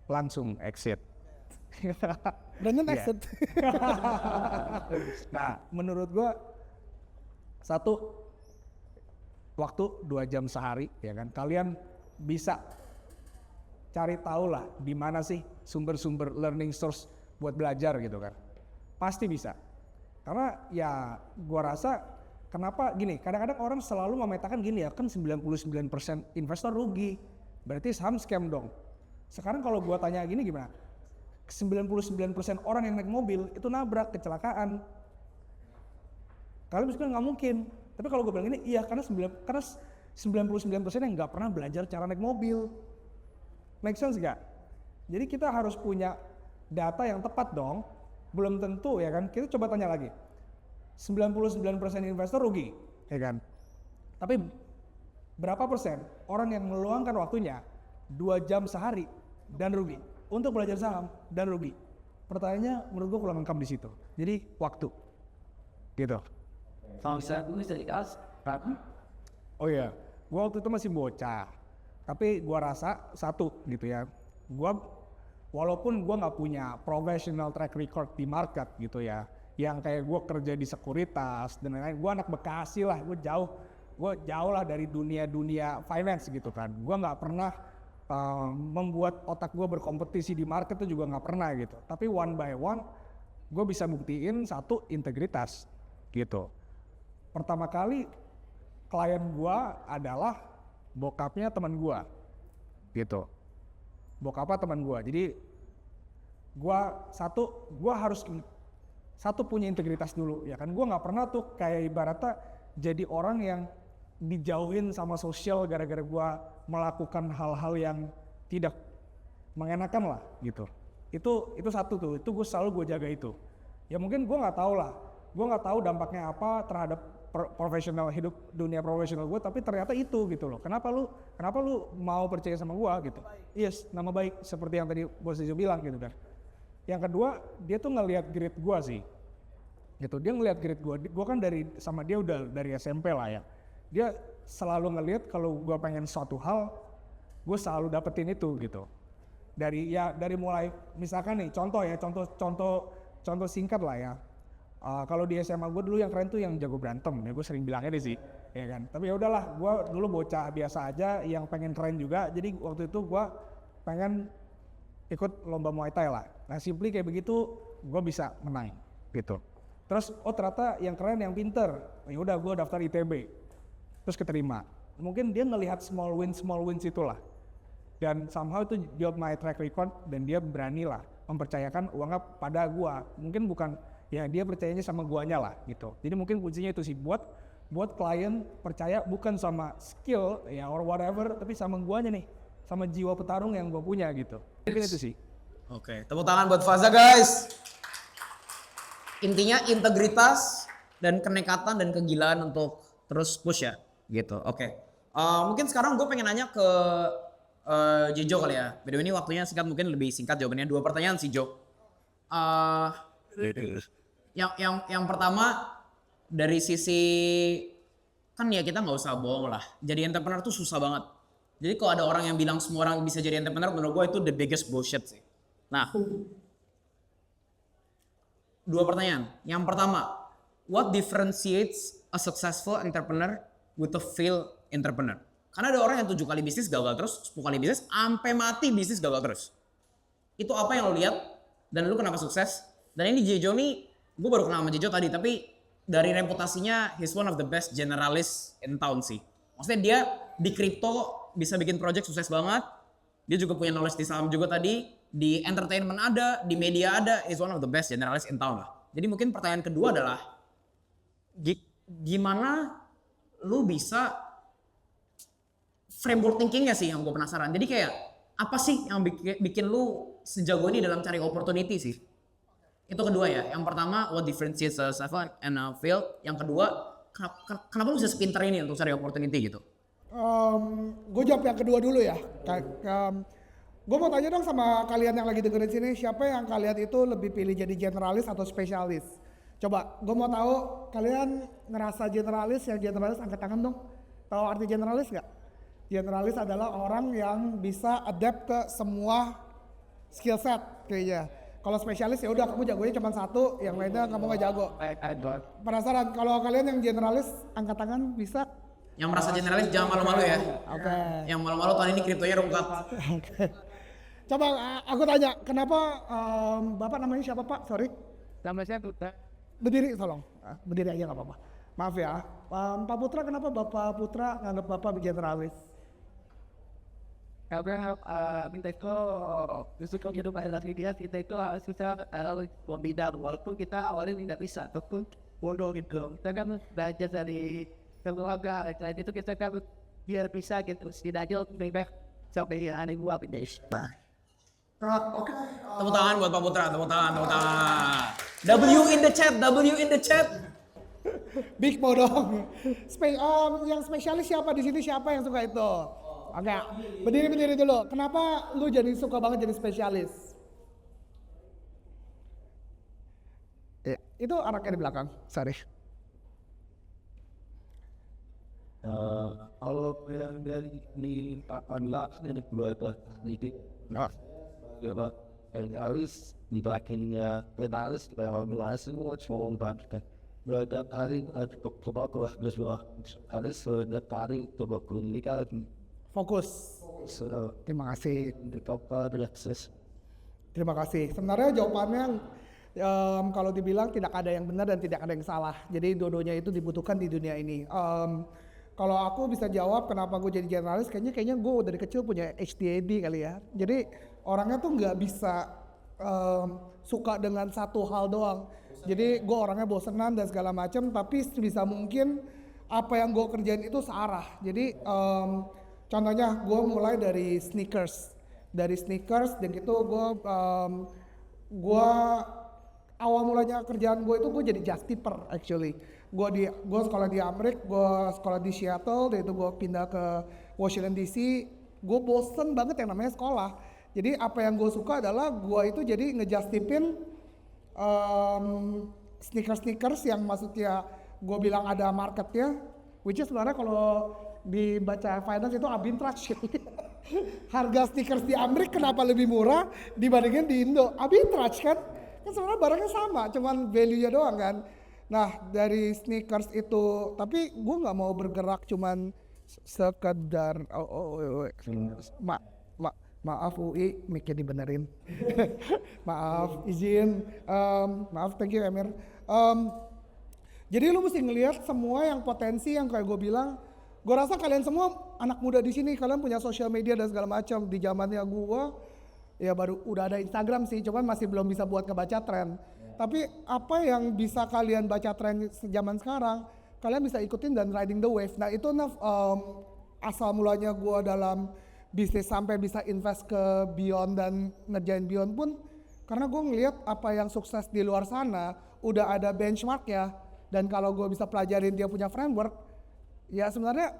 langsung exit. Brandon exit. Nah menurut gua satu, waktu 2 jam sehari ya kan, kalian bisa cari tahu lah di mana sih sumber-sumber learning source buat belajar gitu kan. Pasti bisa. Karena ya gua rasa kenapa gini, kadang-kadang orang selalu memetakan gini ya, kan 99% investor rugi, berarti saham scam dong. Sekarang kalau gua tanya gini gimana? 99% orang yang naik mobil itu nabrak, kecelakaan. Kalian mungkin nggak mungkin, tapi kalau gue bilang ini iya karena 99% yang nggak pernah belajar cara naik mobil. Make sense gak? Jadi kita harus punya data yang tepat dong. Belum tentu ya kan, kita coba tanya lagi. 99% investor rugi, ya kan? Tapi berapa persen orang yang meluangkan waktunya 2 jam sehari dan rugi untuk belajar saham dan rugi? Pertanyaannya menurut gua kurang lengkap di situ. Jadi waktu, gitu. Kalau bisa dikasih. Oh iya, gua waktu itu masih bocah. Tapi gua rasa satu gitu ya. Walaupun gua nggak punya professional track record di market gitu ya, yang kayak gua kerja di sekuritas dan lain-lain. Gua anak Bekasi lah, gua jauh lah dari dunia finance gitu kan. Gua nggak pernah membuat otak gue berkompetisi di market itu juga nggak pernah gitu. Tapi one by one gue bisa buktiin satu, integritas gitu. Pertama kali klien gue adalah bokapnya teman gue gitu. Bokapnya teman gue. Jadi gue harus punya integritas dulu ya kan. Gue nggak pernah tuh kayak ibaratnya jadi orang yang dijauhin sama sosial gara-gara gue melakukan hal-hal yang tidak mengenakan lah gitu. Itu satu tuh, itu gue selalu gue jaga itu. Ya mungkin gue nggak tahu lah, gue nggak tahu dampaknya apa terhadap profesional hidup dunia profesional gue, tapi ternyata itu gitu loh. Kenapa lu mau percaya sama gue gitu? Yes, nama baik seperti yang tadi Bos Ijo bilang gitu kan. Yang kedua, dia tuh ngelihat grit gue sih, gitu. Dia ngelihat grit gue kan sama dia udah dari SMP lah ya. Dia selalu ngelihat kalau gue pengen suatu hal, gue selalu dapetin itu gitu. Dari mulai misalkan nih contoh singkat lah ya. Kalau di SMA gue dulu yang keren tuh yang jago berantem ya, gue sering bilangnya deh sih, ya kan. Tapi ya udahlah, gue dulu bocah biasa aja yang pengen keren juga. Jadi waktu itu gue pengen ikut lomba Muay Thai lah. Nah simply kayak begitu gue bisa menang gitu. Terus ternyata yang keren yang pinter, ya udah gue daftar ITB. Terus keterima. Mungkin dia ngelihat small wins itulah. Dan somehow itu build my track record dan dia beranilah mempercayakan uangnya pada gua. Mungkin bukan ya dia percayanya sama guanya lah gitu. Jadi mungkin kuncinya itu sih buat klien percaya bukan sama skill ya or whatever, tapi sama guanya nih, sama jiwa petarung yang gua punya gitu. Mungkin itu sih. Oke, tepuk tangan buat Faza guys. Intinya integritas dan kenekatan dan kegilaan untuk terus push ya, gitu. Oke. Mungkin sekarang gue pengen nanya ke Jejo kali ya. By the way ini waktunya singkat, mungkin lebih singkat jawabannya. 2 pertanyaan sih Jo. Yang pertama dari sisi kan ya kita nggak usah bohong lah. Jadi entrepreneur tuh susah banget. Jadi kalau ada orang yang bilang semua orang bisa jadi entrepreneur, menurut gue itu the biggest bullshit sih. Nah, 2 pertanyaan. Yang pertama, what differentiates a successful entrepreneur with a failed entrepreneur? Karena ada orang yang 7 kali bisnis gagal terus, 10 kali bisnis, sampai mati bisnis gagal terus. Itu apa yang lo lihat dan lo kenapa sukses? Dan ini Jejo nih, gue baru kenal sama Jejo tadi, tapi dari reputasinya he's one of the best generalist in town sih. Maksudnya dia di crypto bisa bikin project sukses banget. Dia juga punya knowledge di saham juga tadi, di entertainment ada, di media ada, is one of the best generalist in town lah. Jadi mungkin pertanyaan kedua adalah gimana lu bisa framework thinkingnya sih yang gue penasaran. Jadi kayak apa sih yang bikin lu sejago ini dalam cari opportunity sih? Itu kedua ya. Yang pertama what differentiates a successful and a failed. Yang kedua kenapa lu bisa sepinter ini untuk cari opportunity gitu? Gue jawab yang kedua dulu ya. Gue mau tanya dong sama kalian yang lagi dengerin sini, siapa yang kalian itu lebih pilih jadi generalis atau spesialis? Coba, gue mau tahu kalian ngerasa generalis, yang generalis angkat tangan dong. Tahu arti generalis nggak? Generalis adalah orang yang bisa adapt ke semua skill set kayaknya. Kalau spesialis ya udah kamu jagonya cuma satu, yang lainnya kamu nggak jago. Penasaran? Kalau kalian yang generalis angkat tangan bisa? Yang merasa generalis jangan malu-malu ya. Oke. Yang malu-malu tahun ini kriptonya rungkat. Oke. Coba aku tanya, kenapa Bapak namanya siapa Pak? Sorry. Nama saya Putra. Berdiri tolong. Berdiri aja nggak apa-apa. Maaf ya. Pak Putra, kenapa Bapak Putra nganggap Bapak generalis? Karena kita itu justru kalau hidup adalah dia, kita itu harus bisa membina, walaupun kita awalnya tidak bisa, ataupun bodoh gitu. Kita kan belajar dari keluarga, selain itu kita kan biar bisa gitu, setidaknya lebih baik sampai hari gua finish. Tepuk tangan buat Pak Putra, tepuk tangan. W in the chat. Big Mo dong. Yang spesialis siapa di sini? Siapa yang suka itu? Oke, berdiri dulu. Kenapa lu jadi suka banget jadi spesialis? Itu anaknya di belakang. Sorry. Kalau yang dari di Allah dari keluarga ini, harus dibakainya penalis bahwa semua cuma membantu. Berada hari kebakulah bersuara harus hari kebakulah Fokus. Terima kasih. Terima kasih. Sebenarnya jawabannya kalau dibilang tidak ada yang benar dan tidak ada yang salah. Jadi dua-duanya itu dibutuhkan di dunia ini. Kalau aku bisa jawab kenapa gue jadi generalis, kayaknya gue dari kecil punya HDAD kali ya. Jadi orangnya tuh nggak bisa suka dengan satu hal doang. Jadi gue orangnya bosenan dan segala macam, tapi sebisa mungkin apa yang gue kerjain itu searah. Jadi contohnya gue mulai dari sneakers dan gitu gue awal mulanya kerjaan gue itu gue jadi justiper actually. Gue sekolah di Amerika, gue sekolah di Seattle, dan itu gue pindah ke Washington DC. Gue bosen banget yang namanya sekolah. Jadi apa yang gue suka adalah gue itu jadi ngejustipin sneakers yang maksudnya gue bilang ada marketnya, which is sebenarnya kalau dibaca finance itu arbitrage. Harga sneakers di Amerika kenapa lebih murah dibandingin di Indo? Arbitrage kan sebenarnya barangnya sama, cuman value-nya doang kan. Nah dari sneakers itu, tapi gue nggak mau bergerak cuman sekedar maaf UI, mic-nya dibenerin. Maaf, izin. Maaf, thank you Emir. Jadi lu mesti ngelihat semua yang potensi yang kayak gue bilang. Gue rasa kalian semua anak muda di sini, kalian punya sosial media dan segala macam. Di zamannya gue, ya baru udah ada Instagram sih, cuman masih belum bisa buat ngebaca tren. Tapi apa yang bisa kalian baca tren zaman sekarang, kalian bisa ikutin dan riding the wave. Nah itu asal mulanya gue dalam bisnis sampai bisa invest ke Beyond dan ngerjain Beyond pun karena gue ngeliat apa yang sukses di luar sana udah ada benchmarknya, dan kalau gue bisa pelajarin dia punya framework, ya sebenarnya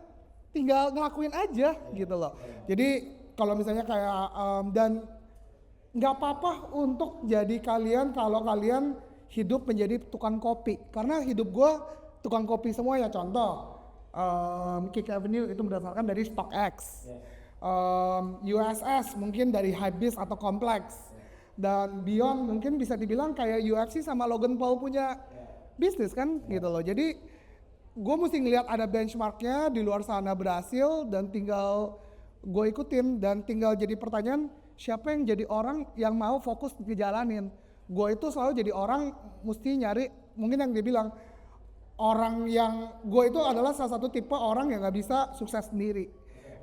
tinggal ngelakuin aja gitu loh. Jadi kalau misalnya kayak dan nggak apa-apa untuk jadi kalian kalau kalian hidup menjadi tukang kopi, karena hidup gue tukang kopi semua ya. Contoh Kick Avenue itu berdasarkan dari StockX, USS mungkin dari Hypebeast atau Complex, dan Beyond mungkin bisa dibilang kayak UFC sama Logan Paul punya bisnis kan gitu loh. Jadi gue mesti ngeliat ada benchmarknya di luar sana berhasil dan tinggal gue ikutin, dan tinggal jadi pertanyaan siapa yang jadi orang yang mau fokus ngejalanin. Gue itu selalu jadi orang mesti nyari, mungkin yang dia bilang orang yang gue itu adalah salah satu tipe orang yang nggak bisa sukses sendiri.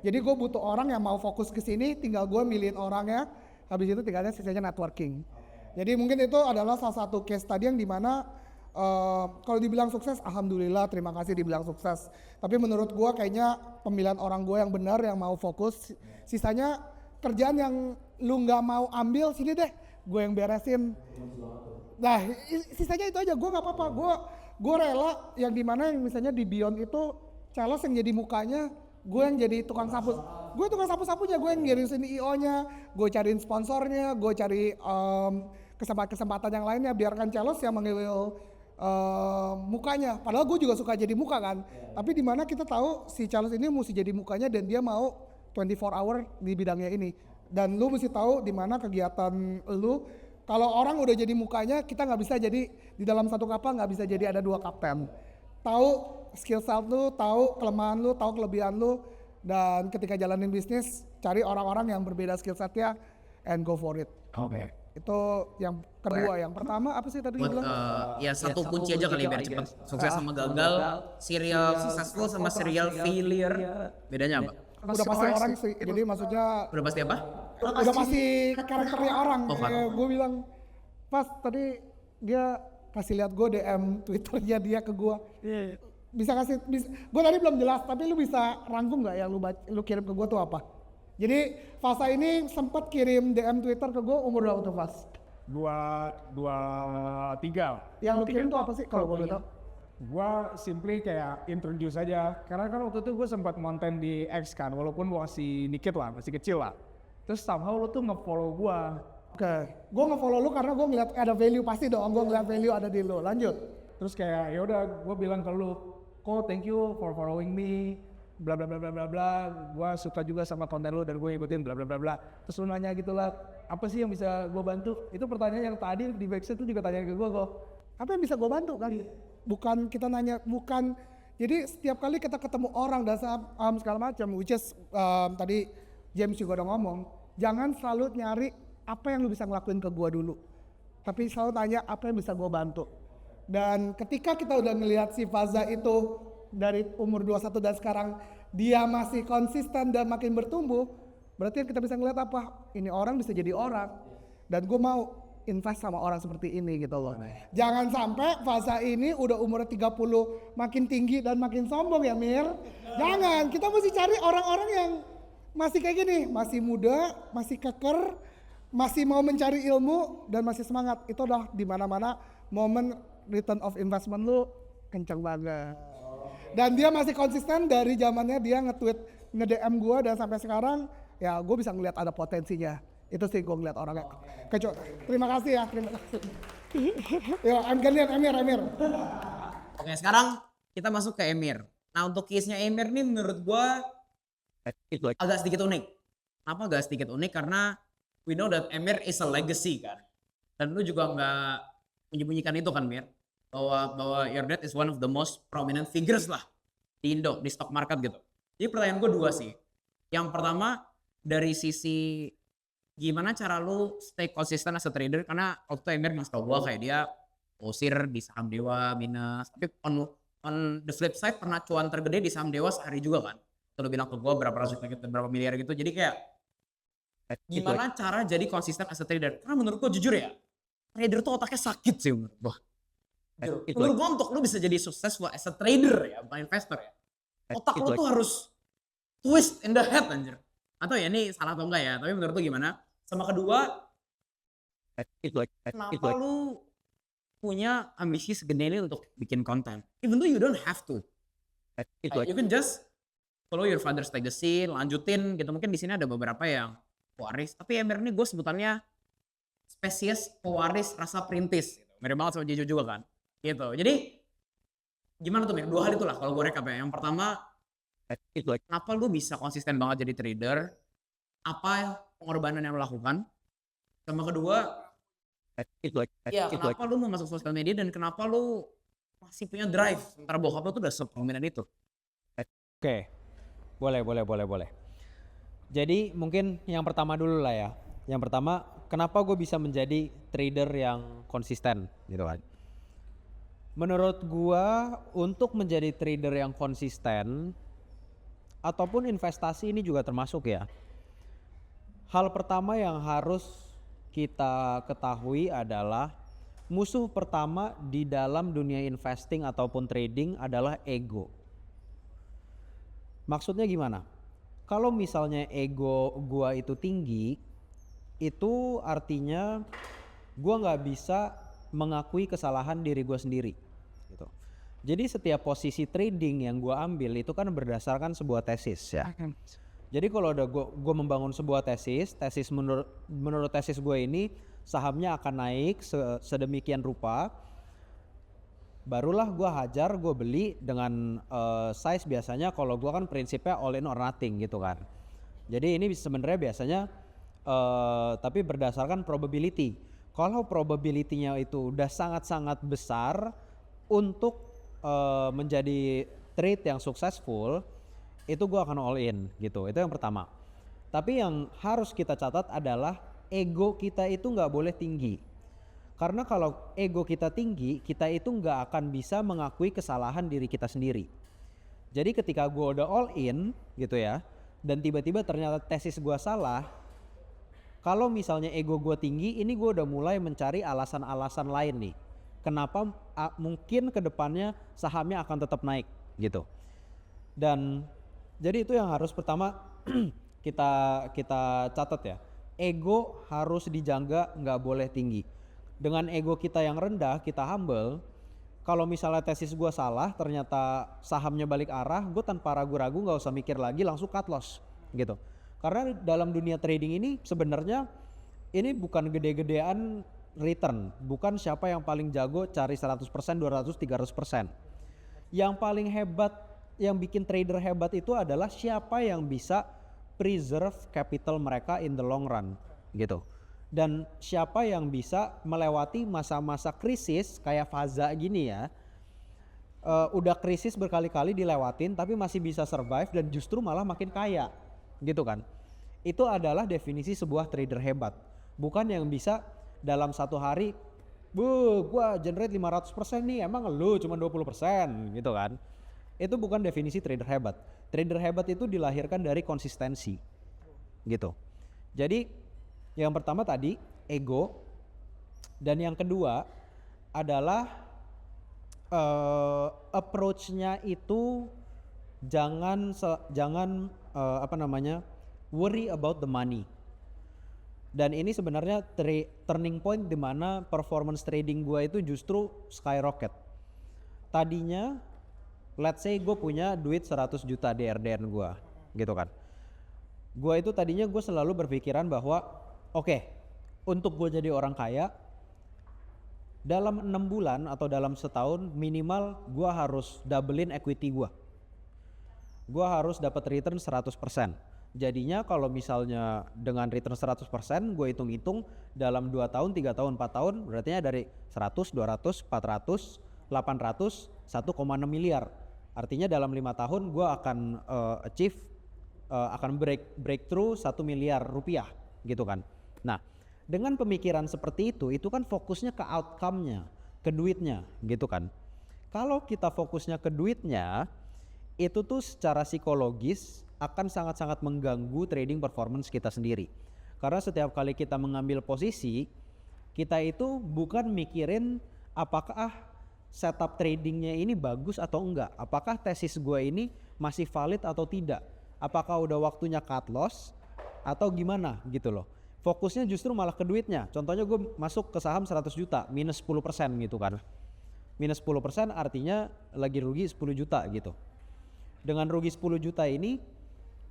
Jadi gue butuh orang yang mau fokus ke sini, tinggal gue milihin orangnya, habis itu tinggalnya sisanya networking. Jadi mungkin itu adalah salah satu case tadi yang dimana kalau dibilang sukses, alhamdulillah, terima kasih dibilang sukses. Tapi menurut gue kayaknya pemilihan orang gue yang benar, yang mau fokus. Sisanya kerjaan yang lu nggak mau ambil, sini deh, gue yang beresin. Nah, sisanya itu aja, gue nggak apa-apa. Gue rela yang dimana yang misalnya di Beyond itu Charles yang jadi mukanya, gue yang jadi tukang sapu. Gue tukang sapu-sapunya, gue yang ngirisin IO-nya, gue cariin sponsornya, gue cari kesempatan-kesempatan yang lainnya. Biarkan Charles yang mengambil mukanya, padahal gue juga suka jadi muka kan. Tapi dimana kita tahu si Charles ini mesti jadi mukanya dan dia mau 24 hour di bidangnya ini. Dan lu mesti tahu dimana kegiatan lu, kalau orang udah jadi mukanya, kita nggak bisa jadi di dalam satu kapal, nggak bisa jadi ada dua kapten. Tahu skill set lu, tahu kelemahan lu, tahu kelebihan lu, dan ketika jalanin bisnis cari orang-orang yang berbeda skill setnya and go for it. Oke. Itu yang kedua. Yang pertama apa sih tadi Buat bilang? ya satu kunci aja kali biar cepet sukses sama gagal. Serial successful sama serial failure. Bedanya apa? Udah pasti orang sih. Jadi maksudnya Udah pasti apa? udah pasti karakternya orang. Oh, Kayak gue bilang pas tadi dia kasih lihat gue DM Twitternya dia ke gue. Bisa kasih, gue tadi belum jelas, tapi lu bisa rangkum nggak yang lu kirim ke gue tuh apa? Jadi Fasa ini sempat kirim DM Twitter ke gue umur berapa tuh Fas? 23. Yang lu kirim tuh apa sih kalau gue tahu? Gua simply kayak introduce aja, karena kan waktu itu gue sempat konten di X kan, walaupun masih dikit lah, masih kecil lah. Terus somehow lu tuh nge-follow gua. Oke, gue nge-follow lu karena gue ngeliat ada value, pasti dong gue ngeliat value ada di lu. Lanjut. Terus kayak ya udah gue bilang ke lu, "Ko, thank you for following me, bla bla bla bla bla bla. Gua suka juga sama konten lu dan gue ikutin bla bla bla bla." Terus lu nanya gitulah, "Apa sih yang bisa gue bantu?" Itu pertanyaan yang tadi di backstage tuh juga tanya ke gue kok. Apa yang bisa gue bantu kan? Bukan kita nanya, bukan. Jadi setiap kali kita ketemu orang dan segala macam, which is tadi James juga udah ngomong, jangan selalu nyari apa yang lu bisa ngelakuin ke gue dulu, tapi selalu tanya apa yang bisa gue bantu. Dan ketika kita udah ngelihat si Faza itu dari umur 21 dan sekarang dia masih konsisten dan makin bertumbuh, berarti kita bisa ngeliat apa? Ini orang bisa jadi orang. Dan gue mau invest sama orang seperti ini gitu loh. Jangan sampai Faza ini udah umur 30 makin tinggi dan makin sombong ya Mir. Jangan, kita mesti cari orang-orang yang masih kayak gini, masih muda, masih keker, masih mau mencari ilmu dan masih semangat. Itu udah di mana-mana momen return of investment lu kenceng banget. Dan dia masih konsisten dari zamannya dia nge-tweet, nge-DM gue, dan sampai sekarang ya gue bisa ngeliat ada potensinya. Itu sih gue ngeliat orangnya. Terima kasih ya, terima kasih. Yo, Emir. Oke, sekarang kita masuk ke Emir. Nah, untuk case-nya Emir nih menurut gua agak sedikit unik. Kenapa agak sedikit unik? Karena we know that Emir is a legacy kan. Dan lu juga nggak menyembunyikan itu kan Mir. Bahwa your dad is one of the most prominent figures lah di Indo, di stock market gitu. Jadi pertanyaan gue dua sih. Yang pertama dari sisi gimana cara lu stay konsisten as a trader, karena waktu itu Emir ngasih tau gue kayak dia usir di saham Dewa minus, tapi on the flip side pernah cuan tergede di saham Dewa sehari juga kan. Terus bilang ke gue berapa ratus juta gitu, berapa miliar gitu. Jadi kayak Gimana cara jadi konsisten as a trader? Karena menurut gue jujur ya, trader tuh otaknya sakit sih menurut gue. Menurut gue untuk lu bisa jadi successful as a trader ya, bukan investor ya. Otak lu tuh harus twist in the head anjir. Atau ya ini salah atau enggak ya, tapi menurut lu gimana? Sama kedua, kenapa lu punya ambisi segede ini untuk bikin konten? Even though you don't have to. You can just follow your father's legacy, lanjutin gitu. Mungkin di sini ada beberapa yang pewaris, tapi Emir ini gue sebutannya spesies pewaris rasa perintis. Gitu. Mirip banget sama Jeju juga kan. Gitu. Jadi gimana tuh Mir? Dua hal itulah kalau gue recap ya. Yang pertama, kenapa lu bisa konsisten banget jadi trader? Apa pengorbanan yang lu lakukan? Sama kedua, ya kenapa lu mau masuk sosial media dan kenapa lu masih punya drive? Sementara bokap lu tuh udah seprominent itu. Oke, boleh. Jadi mungkin yang pertama dulu lah ya. Yang pertama, kenapa gue bisa menjadi trader yang konsisten gitu kan. Menurut gue untuk menjadi trader yang konsisten ataupun investasi ini juga termasuk ya. Hal pertama yang harus kita ketahui adalah musuh pertama di dalam dunia investing ataupun trading adalah ego. Maksudnya gimana? Kalau misalnya ego gua itu tinggi, itu artinya gua nggak bisa mengakui kesalahan diri gua sendiri. Gitu. Jadi setiap posisi trading yang gua ambil itu kan berdasarkan sebuah tesis ya. Jadi kalau udah gua membangun sebuah tesis menurut tesis gue ini sahamnya akan naik sedemikian rupa, barulah gue hajar, gue beli dengan size. Biasanya kalau gue kan prinsipnya all in or nothing gitu kan. Jadi ini sebenarnya biasanya tapi berdasarkan probability. Kalau probability-nya itu udah sangat-sangat besar untuk menjadi trade yang successful, itu gue akan all in gitu. Itu yang pertama. Tapi yang harus kita catat adalah ego kita itu nggak boleh tinggi. Karena kalau ego kita tinggi, kita itu nggak akan bisa mengakui kesalahan diri kita sendiri. Jadi ketika gue udah all in gitu ya, dan tiba-tiba ternyata tesis gue salah, kalau misalnya ego gue tinggi, ini gue udah mulai mencari alasan-alasan lain nih. Kenapa mungkin kedepannya sahamnya akan tetap naik gitu. Dan jadi itu yang harus pertama kita catat ya. Ego harus dijaga, nggak boleh tinggi. Dengan ego kita yang rendah, kita humble. Kalau misalnya tesis gue salah, ternyata sahamnya balik arah, gue tanpa ragu-ragu nggak usah mikir lagi, langsung cut loss gitu. Karena dalam dunia trading ini sebenarnya ini bukan gede-gedean return, bukan siapa yang paling jago cari 100%, 200, 300%. Yang paling hebat, yang bikin trader hebat itu adalah siapa yang bisa preserve capital mereka in the long run gitu. Dan siapa yang bisa melewati masa-masa krisis kayak Faza gini ya, udah krisis berkali-kali dilewatin tapi masih bisa survive dan justru malah makin kaya gitu kan. Itu adalah definisi sebuah trader hebat. Bukan yang bisa dalam satu hari, gua generate 500% nih, emang lu cuma 20% gitu kan. Itu bukan definisi trader hebat. Trader hebat itu dilahirkan dari konsistensi gitu. Jadi yang pertama tadi ego, dan yang kedua adalah approach-nya itu jangan worry about the money. Dan ini sebenarnya turning point di mana performance trading gue itu justru skyrocket. Tadinya let's say gue punya duit 100 juta DRDN gue gitu kan. Gue itu tadinya gue selalu berpikiran bahwa oke, untuk gue jadi orang kaya dalam 6 bulan atau dalam setahun minimal gue harus doublein equity gue. Gue harus dapat return 100%. Jadinya kalau misalnya dengan return 100%, gue hitung-hitung dalam 2 tahun, 3 tahun, 4 tahun, berarti dari 100, 200, 400, 800, 1,6 miliar. Artinya dalam 5 tahun gue akan achieve, akan breakthrough 1 miliar rupiah gitu kan. Nah, dengan pemikiran seperti itu kan fokusnya ke outcome-nya, ke duitnya gitu kan. Kalau kita fokusnya ke duitnya, itu tuh secara psikologis akan sangat-sangat mengganggu trading performance kita sendiri. Karena setiap kali kita mengambil posisi, kita itu bukan mikirin apakah setup tradingnya ini bagus atau enggak, apakah tesis gue ini masih valid atau tidak, apakah udah waktunya cut loss atau gimana gitu loh. Fokusnya justru malah ke duitnya. Contohnya gue masuk ke saham 100 juta minus 10% gitu kan. Minus 10% artinya lagi rugi 10 juta gitu. Dengan rugi 10 juta ini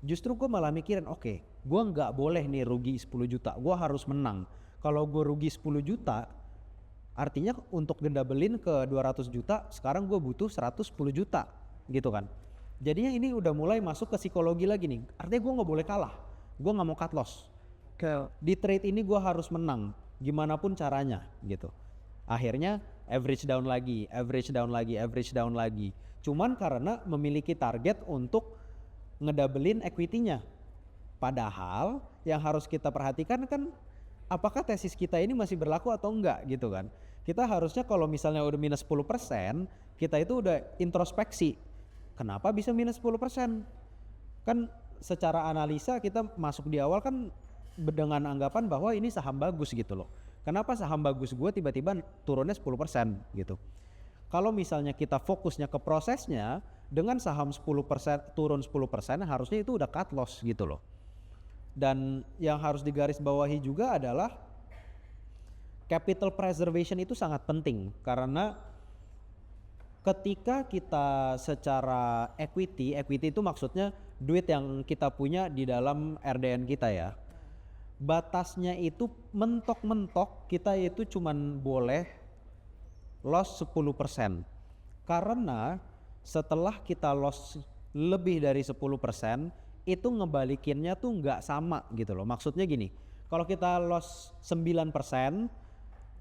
justru gue malah mikirin oke, gue nggak boleh nih rugi 10 juta, gue harus menang. Kalau gue rugi 10 juta artinya untuk gendabelin ke 200 juta sekarang gue butuh 110 juta gitu kan. Jadinya ini udah mulai masuk ke psikologi lagi nih. Artinya gue nggak boleh kalah, gue nggak mau cut loss. Di trade ini gue harus menang gimana pun caranya gitu. Akhirnya average down lagi, average down lagi, average down lagi. Cuman karena memiliki target untuk ngedabelin equity-nya. Padahal yang harus kita perhatikan kan apakah tesis kita ini masih berlaku atau enggak gitu kan. Kita harusnya kalau misalnya udah minus 10%, kita itu udah introspeksi. Kenapa bisa minus 10%? Kan secara analisa kita masuk di awal kan dengan anggapan bahwa ini saham bagus gitu loh. Kenapa saham bagus gue tiba-tiba turunnya 10% gitu. Kalau misalnya kita fokusnya ke prosesnya, dengan saham 10% turun 10% harusnya itu udah cut loss gitu loh. Dan yang harus digarisbawahi juga adalah capital preservation itu sangat penting karena ketika kita secara equity itu maksudnya duit yang kita punya di dalam RDN kita ya. Batasnya itu mentok-mentok kita itu cuman boleh loss 10%. Karena setelah kita loss lebih dari 10%, itu ngebalikinnya tuh nggak sama gitu loh. Maksudnya gini, kalau kita loss 9%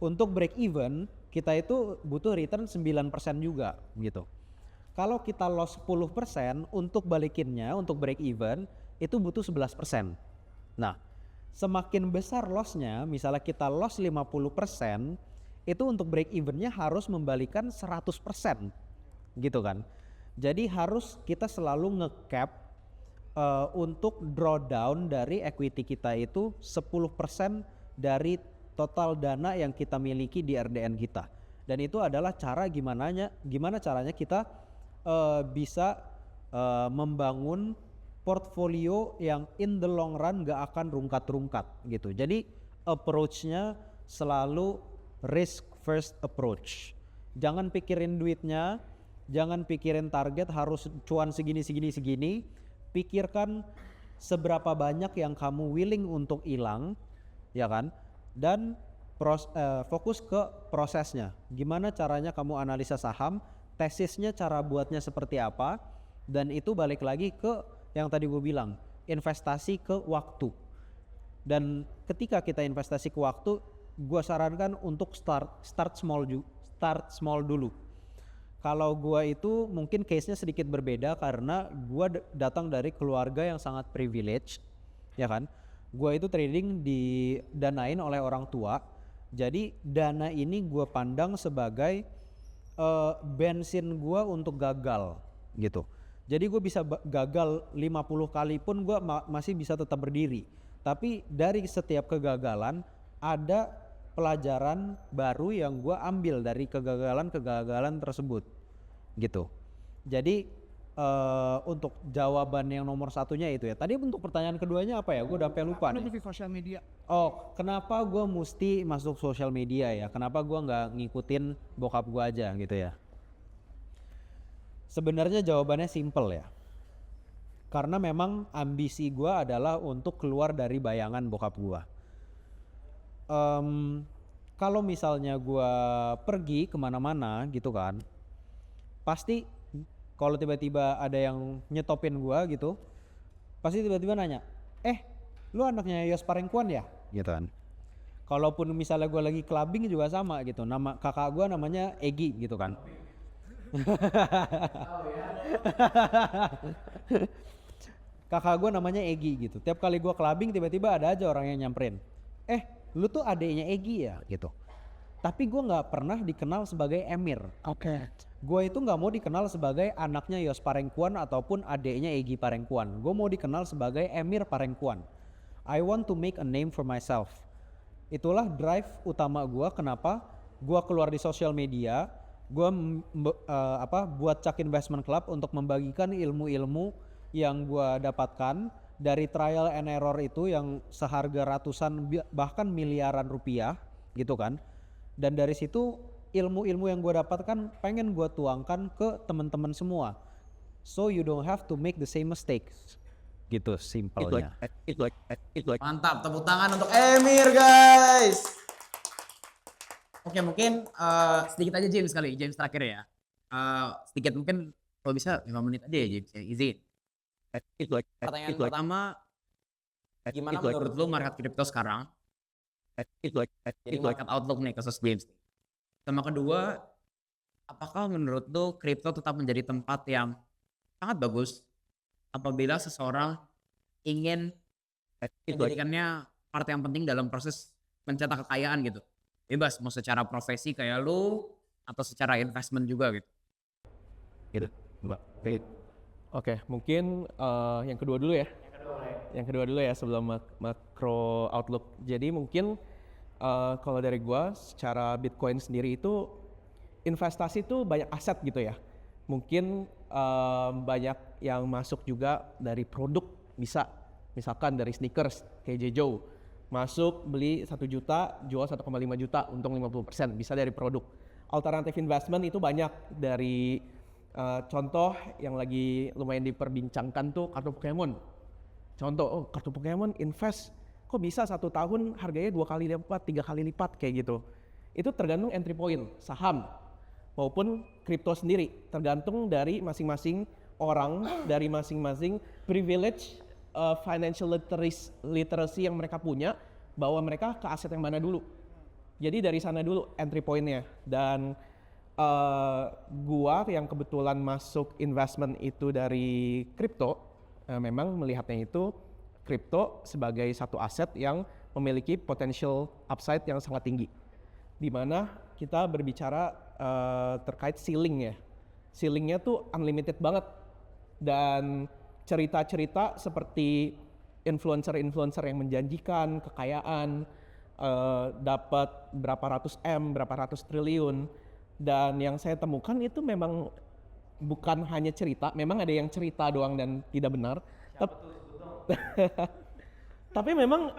untuk break even, kita itu butuh return 9% juga gitu. Kalau kita loss 10% untuk balikinnya, untuk break even, itu butuh 11%. Nah, semakin besar lossnya, misalnya kita loss 50%, itu untuk break evennya harus membalikan 100% gitu kan. Jadi harus kita selalu nge-cap untuk drawdown dari equity kita itu 10% dari total dana yang kita miliki di RDN kita. Dan itu adalah cara gimana caranya kita bisa membangun portfolio yang in the long run gak akan rungkat-rungkat gitu. Jadi approach-nya selalu risk first approach. Jangan pikirin duitnya, jangan pikirin target harus cuan segini. Pikirkan seberapa banyak yang kamu willing untuk hilang, ya kan? Dan fokus ke prosesnya. Gimana caranya kamu analisa saham, tesisnya cara buatnya seperti apa, dan itu balik lagi ke yang tadi gue bilang, investasi ke waktu. Dan ketika kita investasi ke waktu, gue sarankan untuk start small dulu. Kalau gue itu mungkin case-nya sedikit berbeda karena gue datang dari keluarga yang sangat privilege, ya kan. Gue itu trading didanain oleh orang tua. Jadi dana ini gue pandang sebagai bensin gue untuk gagal gitu. Jadi gue bisa gagal 50 kali pun gue masih bisa tetap berdiri. Tapi dari setiap kegagalan ada pelajaran baru yang gue ambil dari kegagalan tersebut gitu. Jadi untuk jawaban yang nomor satunya itu ya. Tadi untuk pertanyaan keduanya apa ya? Gue udah sampai lupa nih. Di sosial media. Oh, kenapa gue mesti masuk sosial media ya? Kenapa gue nggak ngikutin bokap gue aja gitu ya? Sebenarnya jawabannya simple ya. Karena memang ambisi gue adalah untuk keluar dari bayangan bokap gue. Kalau misalnya gue pergi kemana-mana gitu kan, pasti kalau tiba-tiba ada yang nyetopin gue gitu, pasti tiba-tiba nanya, lu anaknya Yos Parengkuan ya? Gitu kan. Kalaupun misalnya gue lagi clubbing juga sama gitu, nama kakak gue namanya Egi gitu kan. Kakak gue namanya Egi gitu. Tiap kali gue clubbing tiba-tiba ada aja orang yang nyamperin. Lu tuh adeknya Egi ya gitu. Tapi gue nggak pernah dikenal sebagai Emir. Oke. Gue itu nggak mau dikenal sebagai anaknya Yos Parengkuan ataupun adeknya Egi Parengkuan. Gue mau dikenal sebagai Emir Parengkuan. I want to make a name for myself. Itulah drive utama gue kenapa gue keluar di sosial media, gue buat Chuck Investment Club untuk membagikan ilmu-ilmu yang gue dapatkan dari trial and error itu yang seharga ratusan bahkan miliaran rupiah gitu kan. Dan dari situ ilmu-ilmu yang gue dapatkan pengen gue tuangkan ke teman-teman semua. So you don't have to make the same mistakes. Gitu simpelnya. Mantap, tepuk tangan untuk Emir guys. Oke, mungkin sedikit aja James kali, James terakhir ya. Sedikit mungkin kalau bisa 5 menit aja ya James, ya, izin. Pertanyaan pertama, gimana menurut lu market crypto sekarang? Jadi market outlook nih khusus James. Sama kedua, apakah menurut lu crypto tetap menjadi tempat yang sangat bagus apabila seseorang ingin menjadikannya part yang penting dalam proses mencetak kekayaan gitu? Bebas, mau secara profesi kayak lu atau secara investment juga gitu. Oke, mungkin yang kedua dulu ya. Yang kedua dulu ya sebelum macro outlook. Jadi mungkin kalau dari gua secara Bitcoin sendiri itu investasi itu banyak aset gitu ya. Mungkin banyak yang masuk juga dari produk, bisa misalkan dari sneakers kayak Jejo. Masuk beli 1 juta, jual 1,5 juta, untung 50%, bisa dari produk. Alternative investment itu banyak dari contoh yang lagi lumayan diperbincangkan tuh kartu Pokemon. Contoh, kartu Pokemon invest, kok bisa 1 tahun harganya 2 kali lipat, 3 kali lipat kayak gitu. Itu tergantung entry point, saham maupun kripto sendiri, tergantung dari masing-masing orang, dari masing-masing privilege financial literacy yang mereka punya, bahwa mereka ke aset yang mana dulu. Jadi dari sana dulu entry point-nya. Dan gua yang kebetulan masuk investment itu dari kripto, memang melihatnya itu kripto sebagai satu aset yang memiliki potential upside yang sangat tinggi. Di mana kita berbicara terkait ceiling ya. Ceilingnya tuh unlimited banget. Dan cerita-cerita seperti influencer-influencer yang menjanjikan kekayaan, dapat berapa ratus M, berapa ratus triliun. Dan yang saya temukan itu memang bukan hanya cerita, memang ada yang cerita doang dan tidak benar. Tapi memang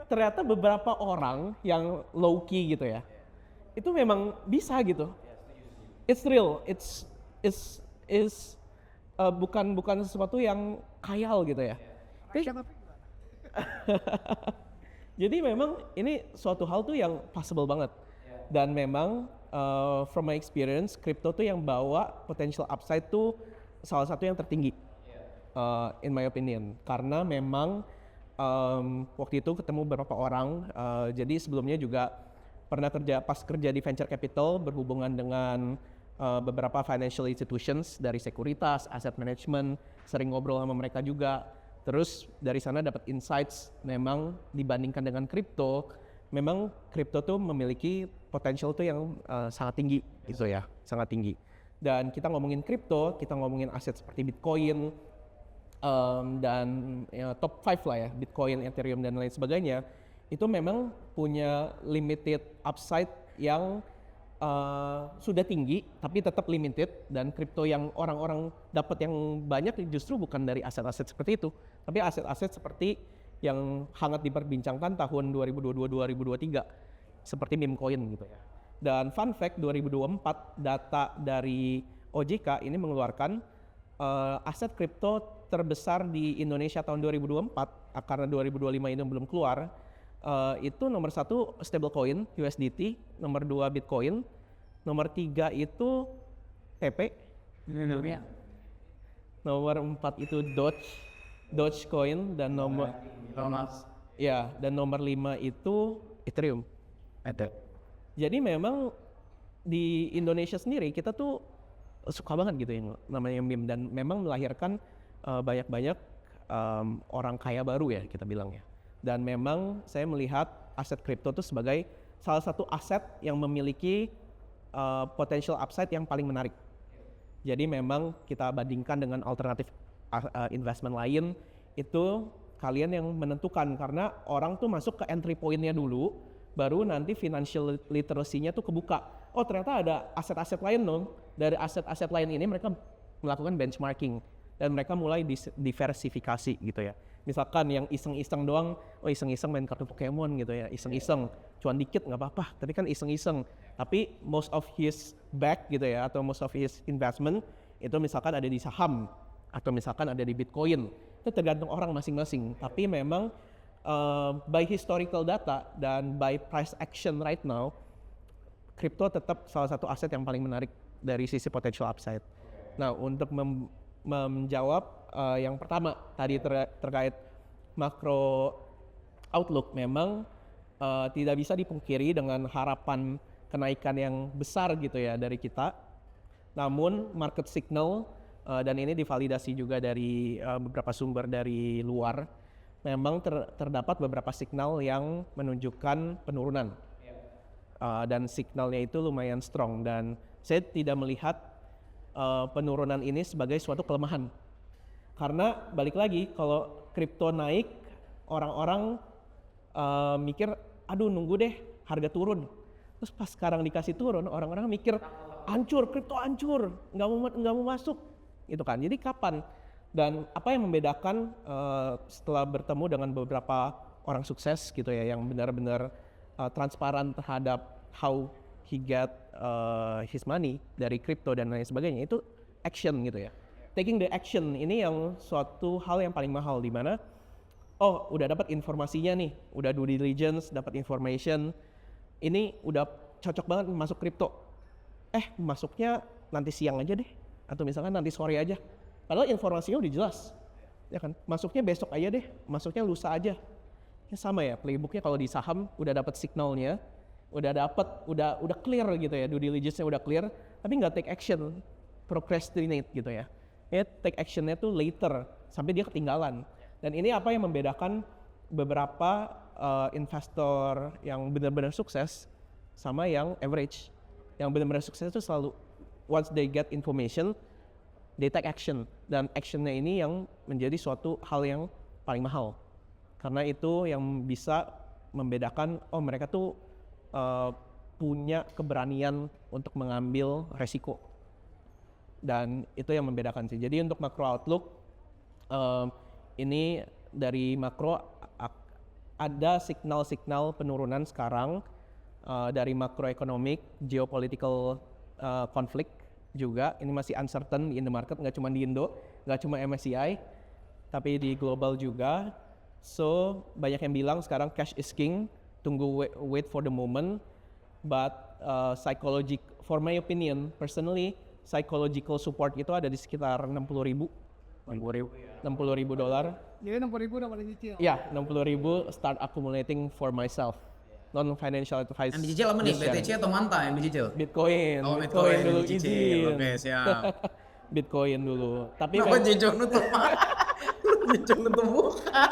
ternyata beberapa orang yang low key gitu ya, itu memang bisa gitu. It's real, it's bukan sesuatu yang khayal gitu ya. Jadi memang ini suatu hal tuh yang possible banget. Dan memang from my experience, crypto tuh yang bawa potential upside tuh salah satu yang tertinggi, in my opinion. Karena memang waktu itu ketemu beberapa orang, jadi sebelumnya juga pernah kerja di venture capital berhubungan dengan beberapa financial institutions dari sekuritas, asset management, sering ngobrol sama mereka juga. Terus dari sana dapat insights, memang dibandingkan dengan kripto, memang kripto tuh memiliki potential tuh yang sangat tinggi gitu ya, sangat tinggi. Dan kita ngomongin kripto, kita ngomongin aset seperti Bitcoin, dan ya, top 5 lah ya, Bitcoin, Ethereum dan lain sebagainya, itu memang punya limited upside yang sudah tinggi tapi tetap limited. Dan kripto yang orang-orang dapat yang banyak justru bukan dari aset-aset seperti itu, tapi aset-aset seperti yang hangat diperbincangkan tahun 2022-2023 seperti meme coin gitu ya. Dan fun fact, 2024 data dari OJK ini mengeluarkan aset kripto terbesar di Indonesia tahun 2024, karena 2025 ini belum keluar. Itu nomor 1 stablecoin USDT, nomor 2 Bitcoin, nomor 3 itu TP, nomor 4 itu Dogecoin, dan nomor dan nomor 5 itu Ethereum. Jadi memang di Indonesia sendiri kita tuh suka banget gitu yang namanya meme, dan memang melahirkan banyak-banyak orang kaya baru ya kita bilang ya. Dan memang saya melihat aset kripto itu sebagai salah satu aset yang memiliki potential upside yang paling menarik. Jadi memang kita bandingkan dengan alternatif investment lain, itu kalian yang menentukan, karena orang tuh masuk ke entry point-nya dulu, baru nanti financial literacy-nya tuh kebuka. Oh ternyata ada aset-aset lain dong, dari aset-aset lain ini mereka melakukan benchmarking dan mereka mulai diversifikasi gitu ya. Misalkan yang iseng-iseng doang, oh iseng-iseng main kartu Pokemon gitu ya, iseng-iseng, cuan dikit nggak apa-apa, tapi kan iseng-iseng. Tapi most of his back gitu ya, atau most of his investment itu misalkan ada di saham, atau misalkan ada di Bitcoin. Itu tergantung orang masing-masing. Tapi memang by historical data dan by price action right now, crypto tetap salah satu aset yang paling menarik dari sisi potential upside. Nah, untuk menjawab yang pertama tadi terkait macro outlook, memang tidak bisa dipungkiri dengan harapan kenaikan yang besar gitu ya dari kita. Namun market signal dan ini divalidasi juga dari beberapa sumber dari luar, memang terdapat beberapa signal yang menunjukkan penurunan. Dan signalnya itu lumayan strong, dan saya tidak melihat penurunan ini sebagai suatu kelemahan. Karena balik lagi, kalau kripto naik, orang-orang mikir, aduh nunggu deh harga turun. Terus pas sekarang dikasih turun, orang-orang mikir, hancur, kripto hancur, nggak mau masuk, gitu kan. Jadi kapan? Dan apa yang membedakan setelah bertemu dengan beberapa orang sukses gitu ya, yang benar-benar transparan terhadap how he get his money dari kripto dan lain sebagainya, itu action gitu ya. Taking the action ini yang suatu hal yang paling mahal, di mana oh udah dapat informasinya nih, udah due diligence, dapat information, ini udah cocok banget masuk kripto. Masuknya nanti siang aja deh, atau misalkan nanti sore aja. Padahal informasinya udah jelas, ya kan? Masuknya besok aja deh, masuknya lusa aja. Ya sama ya, playbooknya kalau di saham udah dapat signalnya, udah clear gitu ya, due diligence-nya udah clear, tapi nggak take action, procrastinate gitu ya. Take action-nya tuh later, sampai dia ketinggalan. Dan ini apa yang membedakan beberapa investor yang benar-benar sukses sama yang average. Yang benar-benar sukses itu selalu once they get information, they take action. Dan action-nya ini yang menjadi suatu hal yang paling mahal. Karena itu yang bisa membedakan, oh mereka tuh punya keberanian untuk mengambil resiko. Dan itu yang membedakan sih. Jadi untuk macro outlook, ini dari makro ada signal-signal penurunan sekarang dari makroekonomik, geopolitical conflict juga. Ini masih uncertain in the market, nggak cuma di Indo, nggak cuma MSCI, tapi di global juga. So banyak yang bilang sekarang cash is king, tunggu wait for the moment. But for my opinion, personally, psychological support itu ada di sekitar 60.000 dolar. Jadi 60.000 udah paling cicil. Ya, 60.000 start accumulating for myself. Non financial advice. Yang dicicil apa nih? Just sharing. BTC atau Manta yang dicicil? Bitcoin. Oh, Bitcoin dulu dicicil. izin. Oke, siap. Bitcoin dulu. Tapi Kenapa Jejong nutup mata? Jejong nutup muka.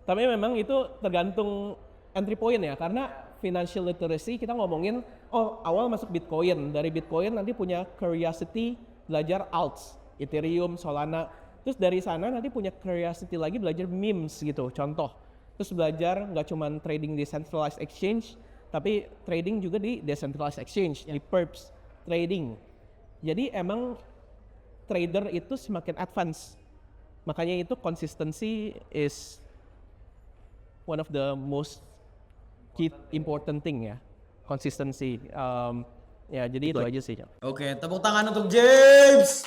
Tapi memang itu tergantung entry point ya, karena financial literacy kita ngomongin, oh awal masuk Bitcoin, dari Bitcoin nanti punya curiosity belajar alts, Ethereum, Solana, terus dari sana nanti punya curiosity lagi belajar memes gitu, contoh. Terus belajar nggak cuma trading di centralized exchange, tapi trading juga di decentralized exchange, di perps trading. Jadi emang trader itu semakin advance, makanya itu consistency is one of the most key important thing ya, consistency. Ya jadi itu aja sih. Oke, tepuk tangan untuk James.